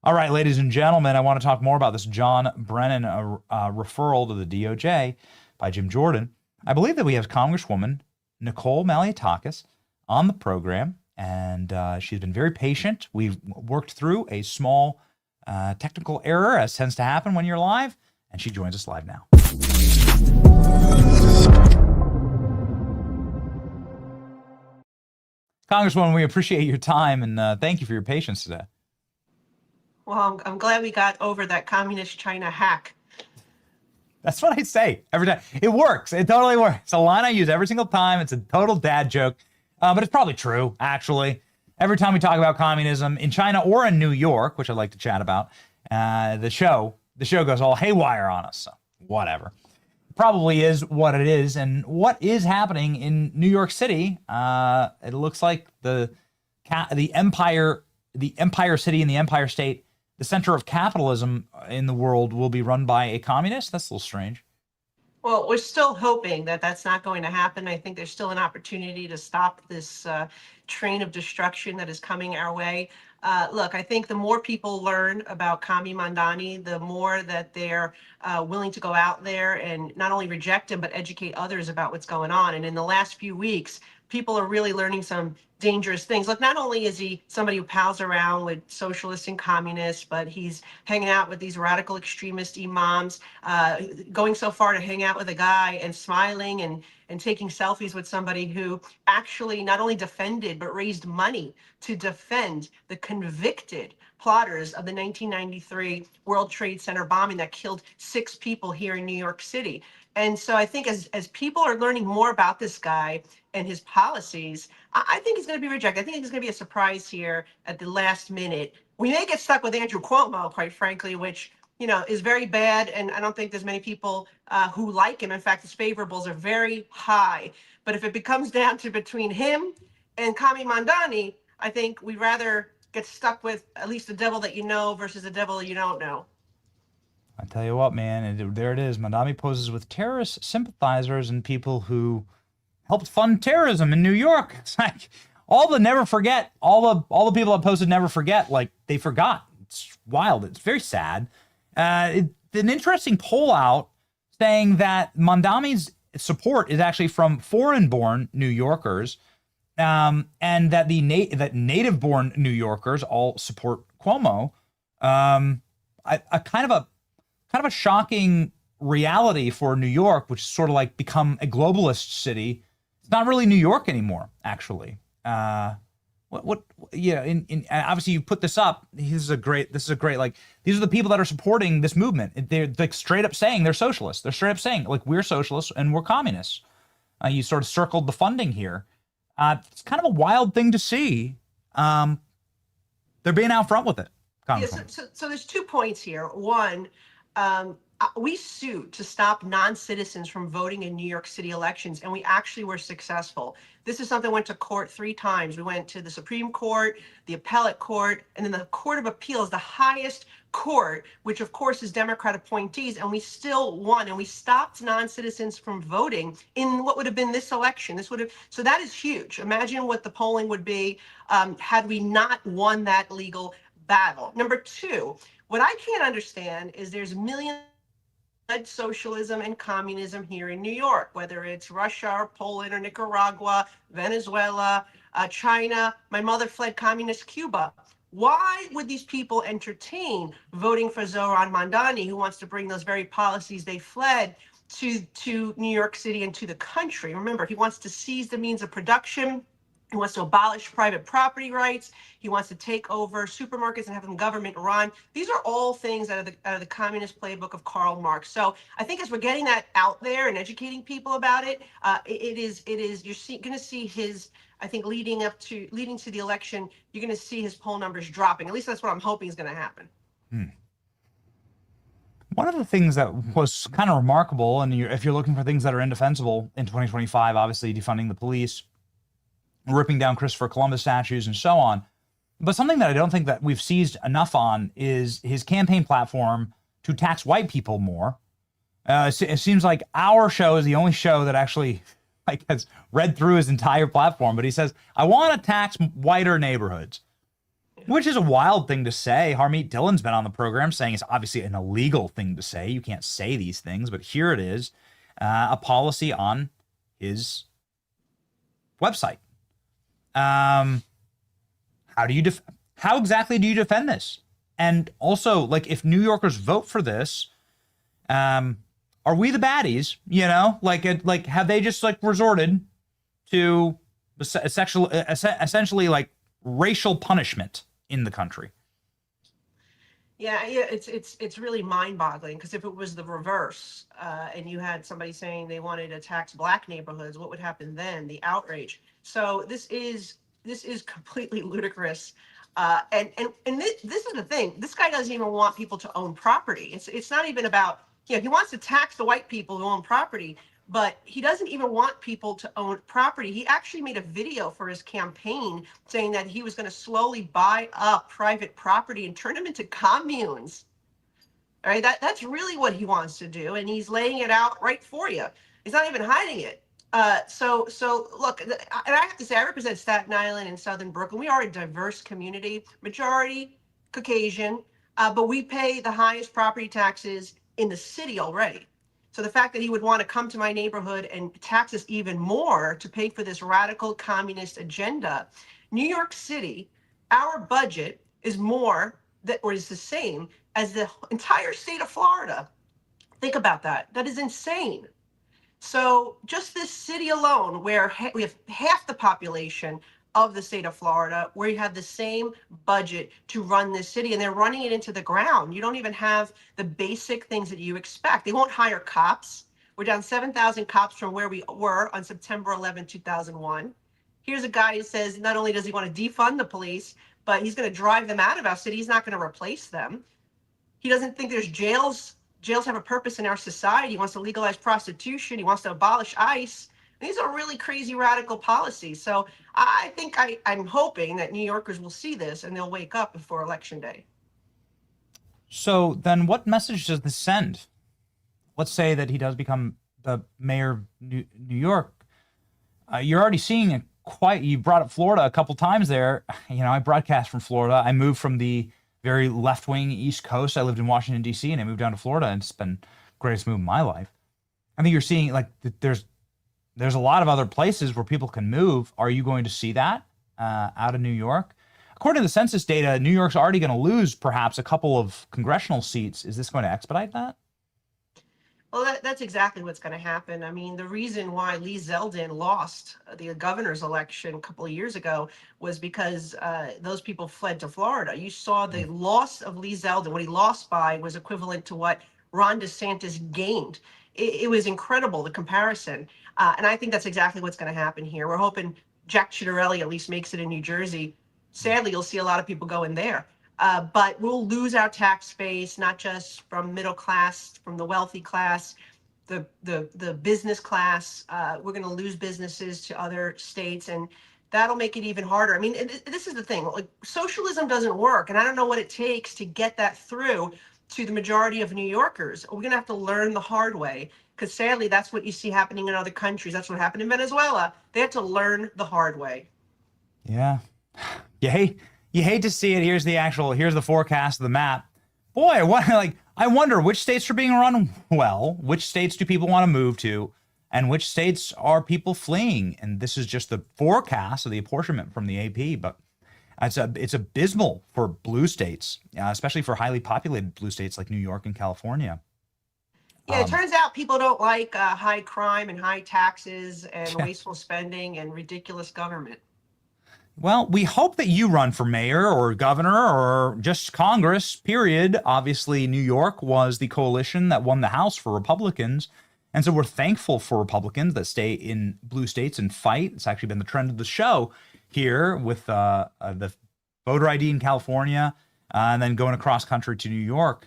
All right, ladies and gentlemen, I want to talk more about this John Brennan referral to the DOJ by Jim Jordan. I believe that we have Congresswoman Nicole Malliotakis on the program, and she's been very patient. We've worked through a small technical error, as tends to happen when you're live, and she joins us live now. Congresswoman, we appreciate your time, and thank you for your patience today. Well, I'm glad we got over that communist China hack. That's what I say every time. It works. It totally works. It's a line I use every single time. It's a total dad joke, but it's probably true, actually. Every time we talk about communism in China or in New York, which I'd like to chat about, the show goes all haywire on us. So whatever. It probably is what it is. And what is happening in New York City? It looks like the Empire City and the Empire State, the center of capitalism in the world, will be run by a communist. That's a little strange. Well, we're still hoping that that's not going to happen. I think there's still an opportunity to stop this train of destruction that is coming our way. Look, I think the more people learn about Kami Mandani, the more that they're willing to go out there and not only reject him, but educate others about what's going on. And in the last few weeks, people are really learning some dangerous things. Look, not only is he somebody who pals around with socialists and communists, but he's hanging out with these radical extremist imams, going so far to hang out with a guy and smiling and taking selfies with somebody who actually not only defended, but raised money to defend the convicted plotters of the 1993 World Trade Center bombing that killed 6 people here in New York City. And so I think as people are learning more about this guy and his policies, I think he's going to be rejected. I think it's going to be a surprise here at the last minute. We may get stuck with Andrew Cuomo, quite frankly, which, you know, is very bad. And I don't think there's many people who like him. In fact, his favorables are very high. But if it becomes down to between him and Kami Mandani, I think we'd rather get stuck with at least the devil that you know versus the devil you don't know. I tell you what, man, there it is. Mandani poses with terrorist sympathizers and people who helped fund terrorism in New York. It's like all the never forget, all the people that posted never forget, like they forgot. It's wild. It's very sad. An interesting poll out saying that Mandani's support is actually from foreign-born New Yorkers, and that that native-born New Yorkers all support Cuomo. A kind of a shocking reality for New York, which is sort of like become a globalist city. It's not really New York anymore, actually. Obviously you put this up. This is a great, like, these are the people that are supporting this movement. They're like straight up saying they're socialists. They're straight up saying, like, we're socialists and we're communists. You sort of circled the funding here. It's kind of a wild thing to see. They're being out front with it. Yes, so there's 2 points here. One, we sued to stop non-citizens from voting in New York City elections, and we actually were successful. This is something that went to court 3 times. We went to the Supreme Court, the Appellate Court, and then the Court of Appeals, the highest court, which of course is Democrat appointees, and we still won, and we stopped non-citizens from voting in what would have been this election. So that is huge. Imagine what the polling would be had we not won that legal battle. Number 2, what I can't understand is there's millions socialism and communism here in New York, whether it's Russia or Poland or Nicaragua, Venezuela, China. My mother fled communist Cuba. Why would these people entertain voting for Zohran Mamdani, who wants to bring those very policies they fled to New York City and to the country? Remember, he wants to seize the means of production. He wants to abolish private property rights. He wants to take over supermarkets and have them government run. These are all things out of the communist playbook of Karl Marx. So I think as we're getting that out there and educating people about it, you're going to see his, I think leading to the election, you're going to see his poll numbers dropping. At least that's what I'm hoping is going to happen. One of the things that was kind of remarkable, and if you're looking for things that are indefensible in 2025, obviously defunding the police, ripping down Christopher Columbus statues and so on. But something that I don't think that we've seized enough on is his campaign platform to tax white people more. It seems like our show is the only show that actually has read through his entire platform. But he says, I want to tax whiter neighborhoods, which is a wild thing to say. Harmeet Dillon's been on the program saying it's obviously an illegal thing to say. You can't say these things, but here it is, a policy on his website. How exactly do you defend this? And also, like, if New Yorkers vote for this, are we the baddies? You know, like have they just like resorted to essentially like racial punishment in the country? Yeah, it's really mind-boggling, because if it was the reverse, and you had somebody saying they wanted to tax black neighborhoods, what would happen then? The outrage. So this is completely ludicrous. And this is the thing. This guy doesn't even want people to own property. It's not even about, he wants to tax the white people who own property, but he doesn't even want people to own property. He actually made a video for his campaign saying that he was going to slowly buy up private property and turn them into communes. All right, that's really what he wants to do, and he's laying it out right for you. He's not even hiding it. So look, and I have to say, I represent Staten Island and Southern Brooklyn. We are a diverse community, majority Caucasian, but we pay the highest property taxes in the city already. So the fact that he would want to come to my neighborhood and tax us even more to pay for this radical communist agenda, New York City, our budget is more that, or is the same as the entire state of Florida. Think about that. That is insane. So just this city alone, where we have half the population of the state of Florida, where you have the same budget to run this city, and they're running it into the ground. You don't even have the basic things that you expect. They won't hire cops. We're down 7,000 cops from where we were on September 11, 2001. Here's a guy who says not only does he want to defund the police, but he's going to drive them out of our city. He's not going to replace them. He doesn't think there's jails. Jails have a purpose in our society. He wants to legalize prostitution. He wants to abolish ICE. These are really crazy, radical policies. So I think I'm hoping that New Yorkers will see this and they'll wake up before Election Day. So then what message does this send? Let's say that he does become the mayor of New York. You're already seeing you brought up Florida a couple times there. You know, I broadcast from Florida. I moved from the very left-wing East Coast. I lived in Washington, D.C., and I moved down to Florida, and it's been the greatest move in my life. I think you're seeing, like, there's a lot of other places where people can move. Are you going to see that out of New York? According to the census data, New York's already going to lose perhaps a couple of congressional seats. Is this going to expedite that? Well, that's exactly what's going to happen. I mean, the reason why Lee Zeldin lost the governor's election a couple of years ago was because those people fled to Florida. You saw the loss of Lee Zeldin. What he lost by was equivalent to what Ron DeSantis gained. It was incredible, the comparison. And I think that's exactly what's going to happen here. We're hoping Jack Ciattarelli at least makes it in New Jersey. Sadly, you'll see a lot of people going there. But we'll lose our tax base, not just from middle class, from the wealthy class, the business class. We're going to lose businesses to other states, and that'll make it even harder. I mean, this is the thing. Like, socialism doesn't work, and I don't know what it takes to get that through to the majority of New Yorkers. We're going to have to learn the hard way, because sadly, that's what you see happening in other countries. That's what happened in Venezuela. They had to learn the hard way. Yeah. You hate to see it. Here's the forecast of the map. Boy, I wonder which states are being run well, which states do people want to move to, and which states are people fleeing. And this is just the forecast of the apportionment from the AP, but it's abysmal for blue states, especially for highly populated blue states like New York and California. Yeah, it turns out people don't like high crime and high taxes and wasteful spending and ridiculous government. Well, we hope that you run for mayor or governor or just Congress, period. Obviously, New York was the coalition that won the House for Republicans. And so we're thankful for Republicans that stay in blue states and fight. It's actually been the trend of the show here with the voter ID in California and then going across country to New York.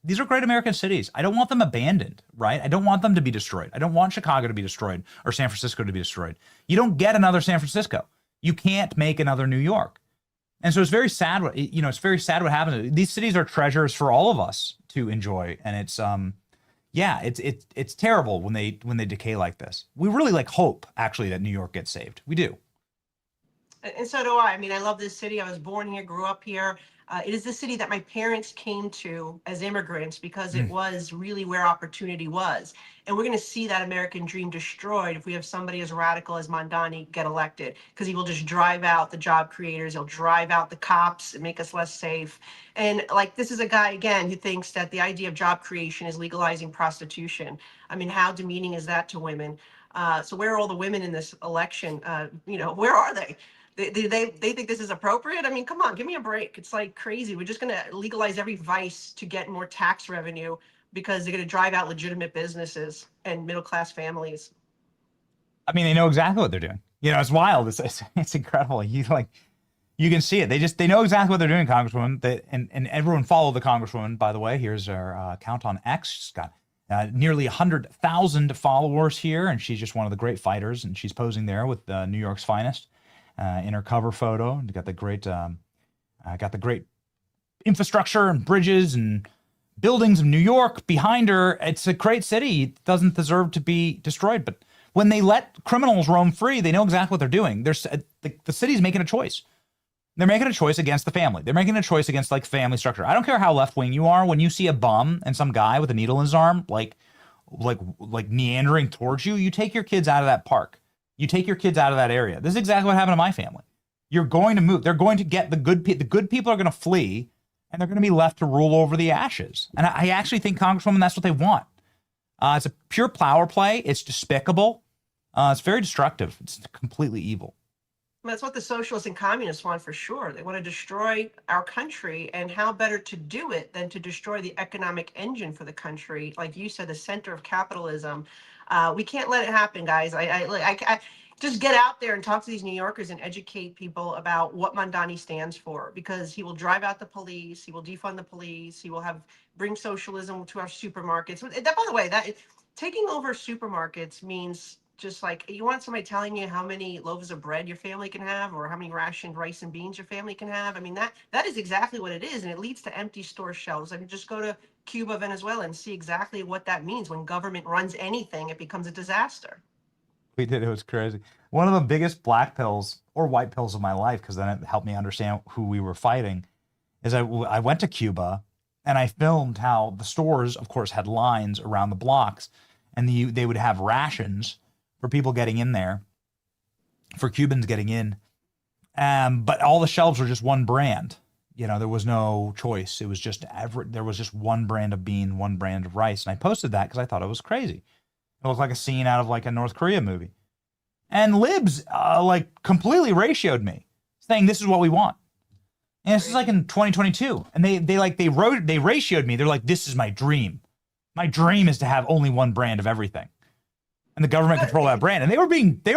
These are great American cities. I don't want them abandoned, right? I don't want them to be destroyed. I don't want Chicago to be destroyed or San Francisco to be destroyed. You don't get another San Francisco. You can't make another New York. And so it's very sad it's very sad what happens. These cities are treasures for all of us to enjoy. And it's it's terrible when they decay like this. We really hope actually that New York gets saved. We do. And so do I. I mean, I love this city. I was born here, grew up here. It is the city that my parents came to as immigrants because it was really where opportunity was. And we're going to see that American dream destroyed if we have somebody as radical as Mondani get elected, because he will just drive out the job creators. He'll drive out the cops and make us less safe. And this is a guy, again, who thinks that the idea of job creation is legalizing prostitution. I mean, how demeaning is that to women? So where are all the women in this election? Where are they? They think this is appropriate? I mean, come on, give me a break. It's crazy. We're just going to legalize every vice to get more tax revenue because they're going to drive out legitimate businesses and middle-class families. I mean, they know exactly what they're doing. It's wild. It's incredible. You can see it. They know exactly what they're doing, Congresswoman. And everyone follow the Congresswoman, by the way. Here's our account on X. She's got nearly 100,000 followers here, and she's just one of the great fighters. And she's posing there with New York's finest. In her cover photo, got the great infrastructure and bridges and buildings of New York behind her. It's a great city. It doesn't deserve to be destroyed. But when they let criminals roam free, they know exactly what they're doing. The city's making a choice. They're making a choice against the family. They're making a choice against family structure. I don't care how left wing you are. When you see a bum and some guy with a needle in his arm, like meandering towards you, you take your kids out of that park. You take your kids out of that area. This is exactly what happened to my family. You're going to move. They're going to get the good people are going to flee, and they're going to be left to rule over the ashes. And I actually think, Congresswoman, that's what they want. It's a pure power play. It's despicable. It's very destructive. It's completely evil. That's what the socialists and communists want for sure. They want to destroy our country, and how better to do it than to destroy the economic engine for the country? Like you said, the center of capitalism. We can't let it happen, guys. I just get out there and talk to these New Yorkers and educate people about what Mondani stands for, because he will drive out the police, he will defund the police, he will bring socialism to our supermarkets. By the way, taking over supermarkets means just you want somebody telling you how many loaves of bread your family can have or how many rationed rice and beans your family can have. I mean, that is exactly what it is, and it leads to empty store shelves. I mean, just go to Cuba, Venezuela, and see exactly what that means. When government runs anything, it becomes a disaster. We did. It was crazy. One of the biggest black pills or white pills of my life, because then it helped me understand who we were fighting, is I went to Cuba and I filmed how the stores, of course, had lines around the blocks, and they would have rations for people getting in there, for Cubans getting in. But all the shelves were just one brand. There was no choice. It was just there was just one brand of bean, one brand of rice. And I posted that because I thought it was crazy. It looked like a scene out of a North Korea movie. And libs completely ratioed me, saying this is what we want. And this is in 2022. And they ratioed me. They're like, this is my dream. My dream is to have only one brand of everything. And the government control that brand. And they were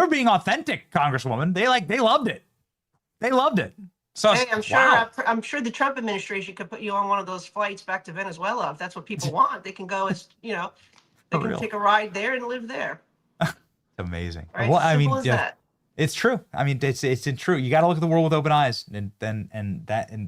being authentic, Congresswoman. They loved it. They loved it. So hey, I'm sure the Trump administration could put you on one of those flights back to Venezuela if that's what people want. They can go as they can take a ride there and live there. Amazing. Right? Well, simple as that. It's true. I mean, it's true. You got to look at the world with open eyes, and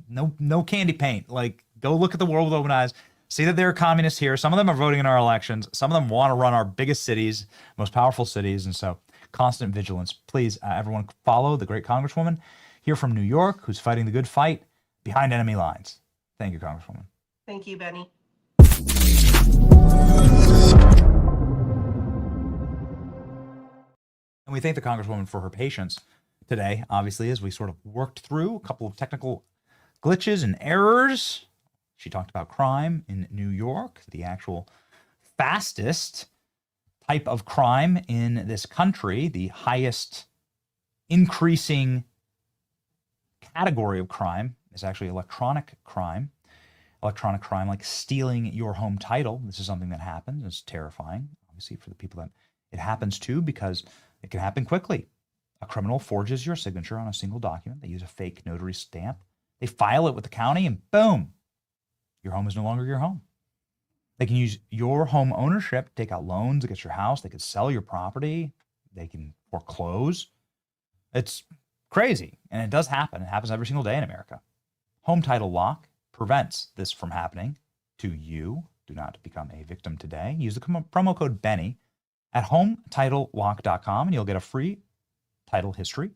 no candy paint. Go look at the world with open eyes. See that there are communists here. Some of them are voting in our elections. Some of them want to run our biggest cities, most powerful cities, and so constant vigilance. Please, everyone, follow the great Congresswoman here from New York, who's fighting the good fight behind enemy lines. Thank you, Congresswoman. Thank you, Benny. And we thank the Congresswoman for her patience today, obviously, as we sort of worked through a couple of technical glitches and errors. She talked about crime in New York, the actual fastest type of crime in this country, the highest increasing category of crime is actually electronic crime. Electronic crime, like stealing your home title. This is something that happens. It's terrifying, obviously, for the people that it happens to, because it can happen quickly. A criminal forges your signature on a single document. They use a fake notary stamp. They file it with the county, and boom, your home is no longer your home. They can use your home ownership, take out loans against your house. They could sell your property. They can foreclose. It's crazy, and it does happen. It happens every single day in America. Home title lock prevents this from happening to you. Do not become a victim today. Use the promo code Benny at HometitleLock.com, and you'll get a free title history.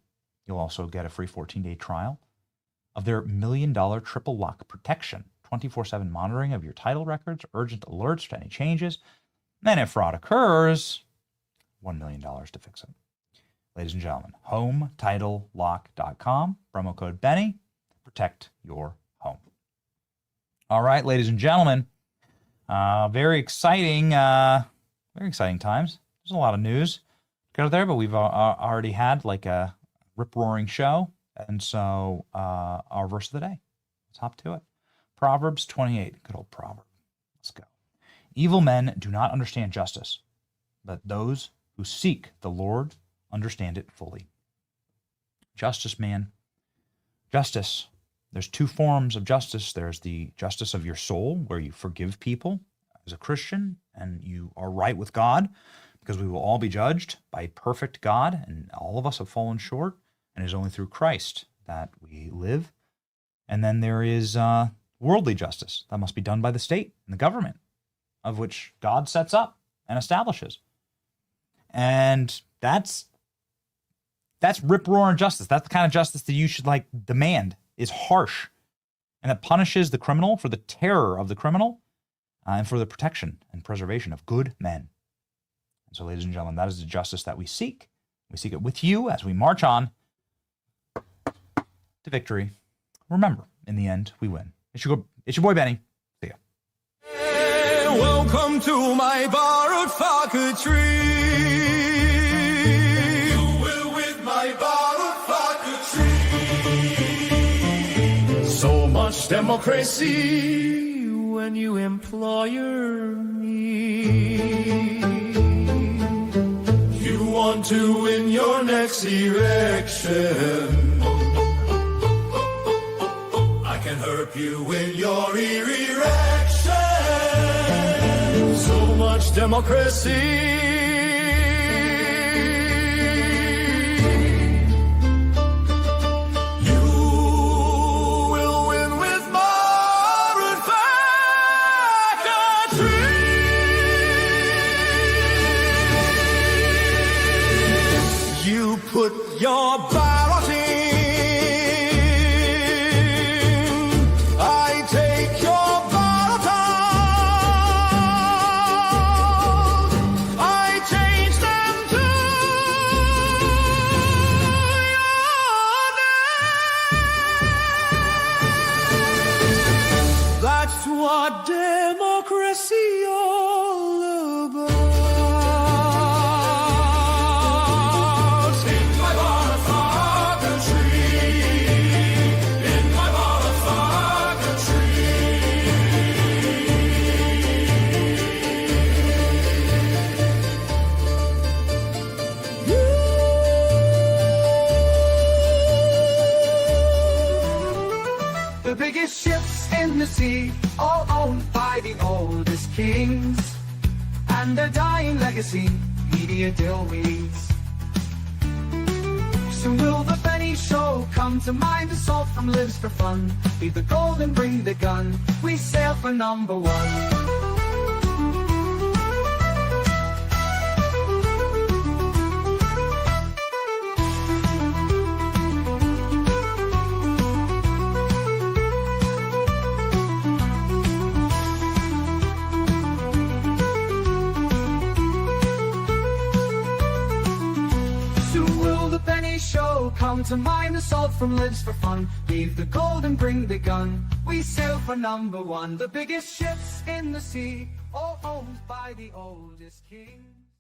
You'll also get a free 14-day trial of their $1 million triple lock protection, 24/7 monitoring of your title records, urgent alerts to any changes. And if fraud occurs, $1 million to fix it. Ladies and gentlemen, HometitleLock.com, promo code Benny, protect your home. All right, ladies and gentlemen, very exciting times. There's a lot of news out there, but we've already had like a rip-roaring show. And so our verse of the day, let's hop to it. Proverbs 28, good old proverb. Let's go. Evil men do not understand justice, but those who seek the Lord understand it fully. Justice, man. Justice. There's two forms of justice. There's the justice of your soul, where you forgive people as a Christian and you are right with God, because we will all be judged by a perfect God, and all of us have fallen short, and it is only through Christ that we live. And then there is worldly justice that must be done by the state and the government, of which God sets up and establishes. And that's rip-roaring justice. That's the kind of justice that you should demand, is harsh, and that punishes the criminal for the terror of the criminal and for the protection and preservation of good men. And so, ladies and gentlemen, that is the justice that we seek. We seek it with you as we march on to victory. Remember, in the end, we win. It's your boy, Benny. See ya. Hey, welcome to my borrowed tree. You will with my borrowed tree. So much democracy when you employer me. You want to win your next election. Can help you in your erection. So much democracy. You will win with borrowed faculty. You put your ballot in. What democracy all about. In my borrowed tree. In my borrowed tree. The biggest ships in the sea, all owned by the oldest kings, and their dying legacy, media deal weeds. Soon will the Benny Show come to mind, the salt from lives for fun. Leave the gold and bring the gun, we sail for number one. come to mine the salt from lids for fun. Leave the gold and bring the gun. We sail for #1, the biggest ships in the sea, all owned by the oldest kings.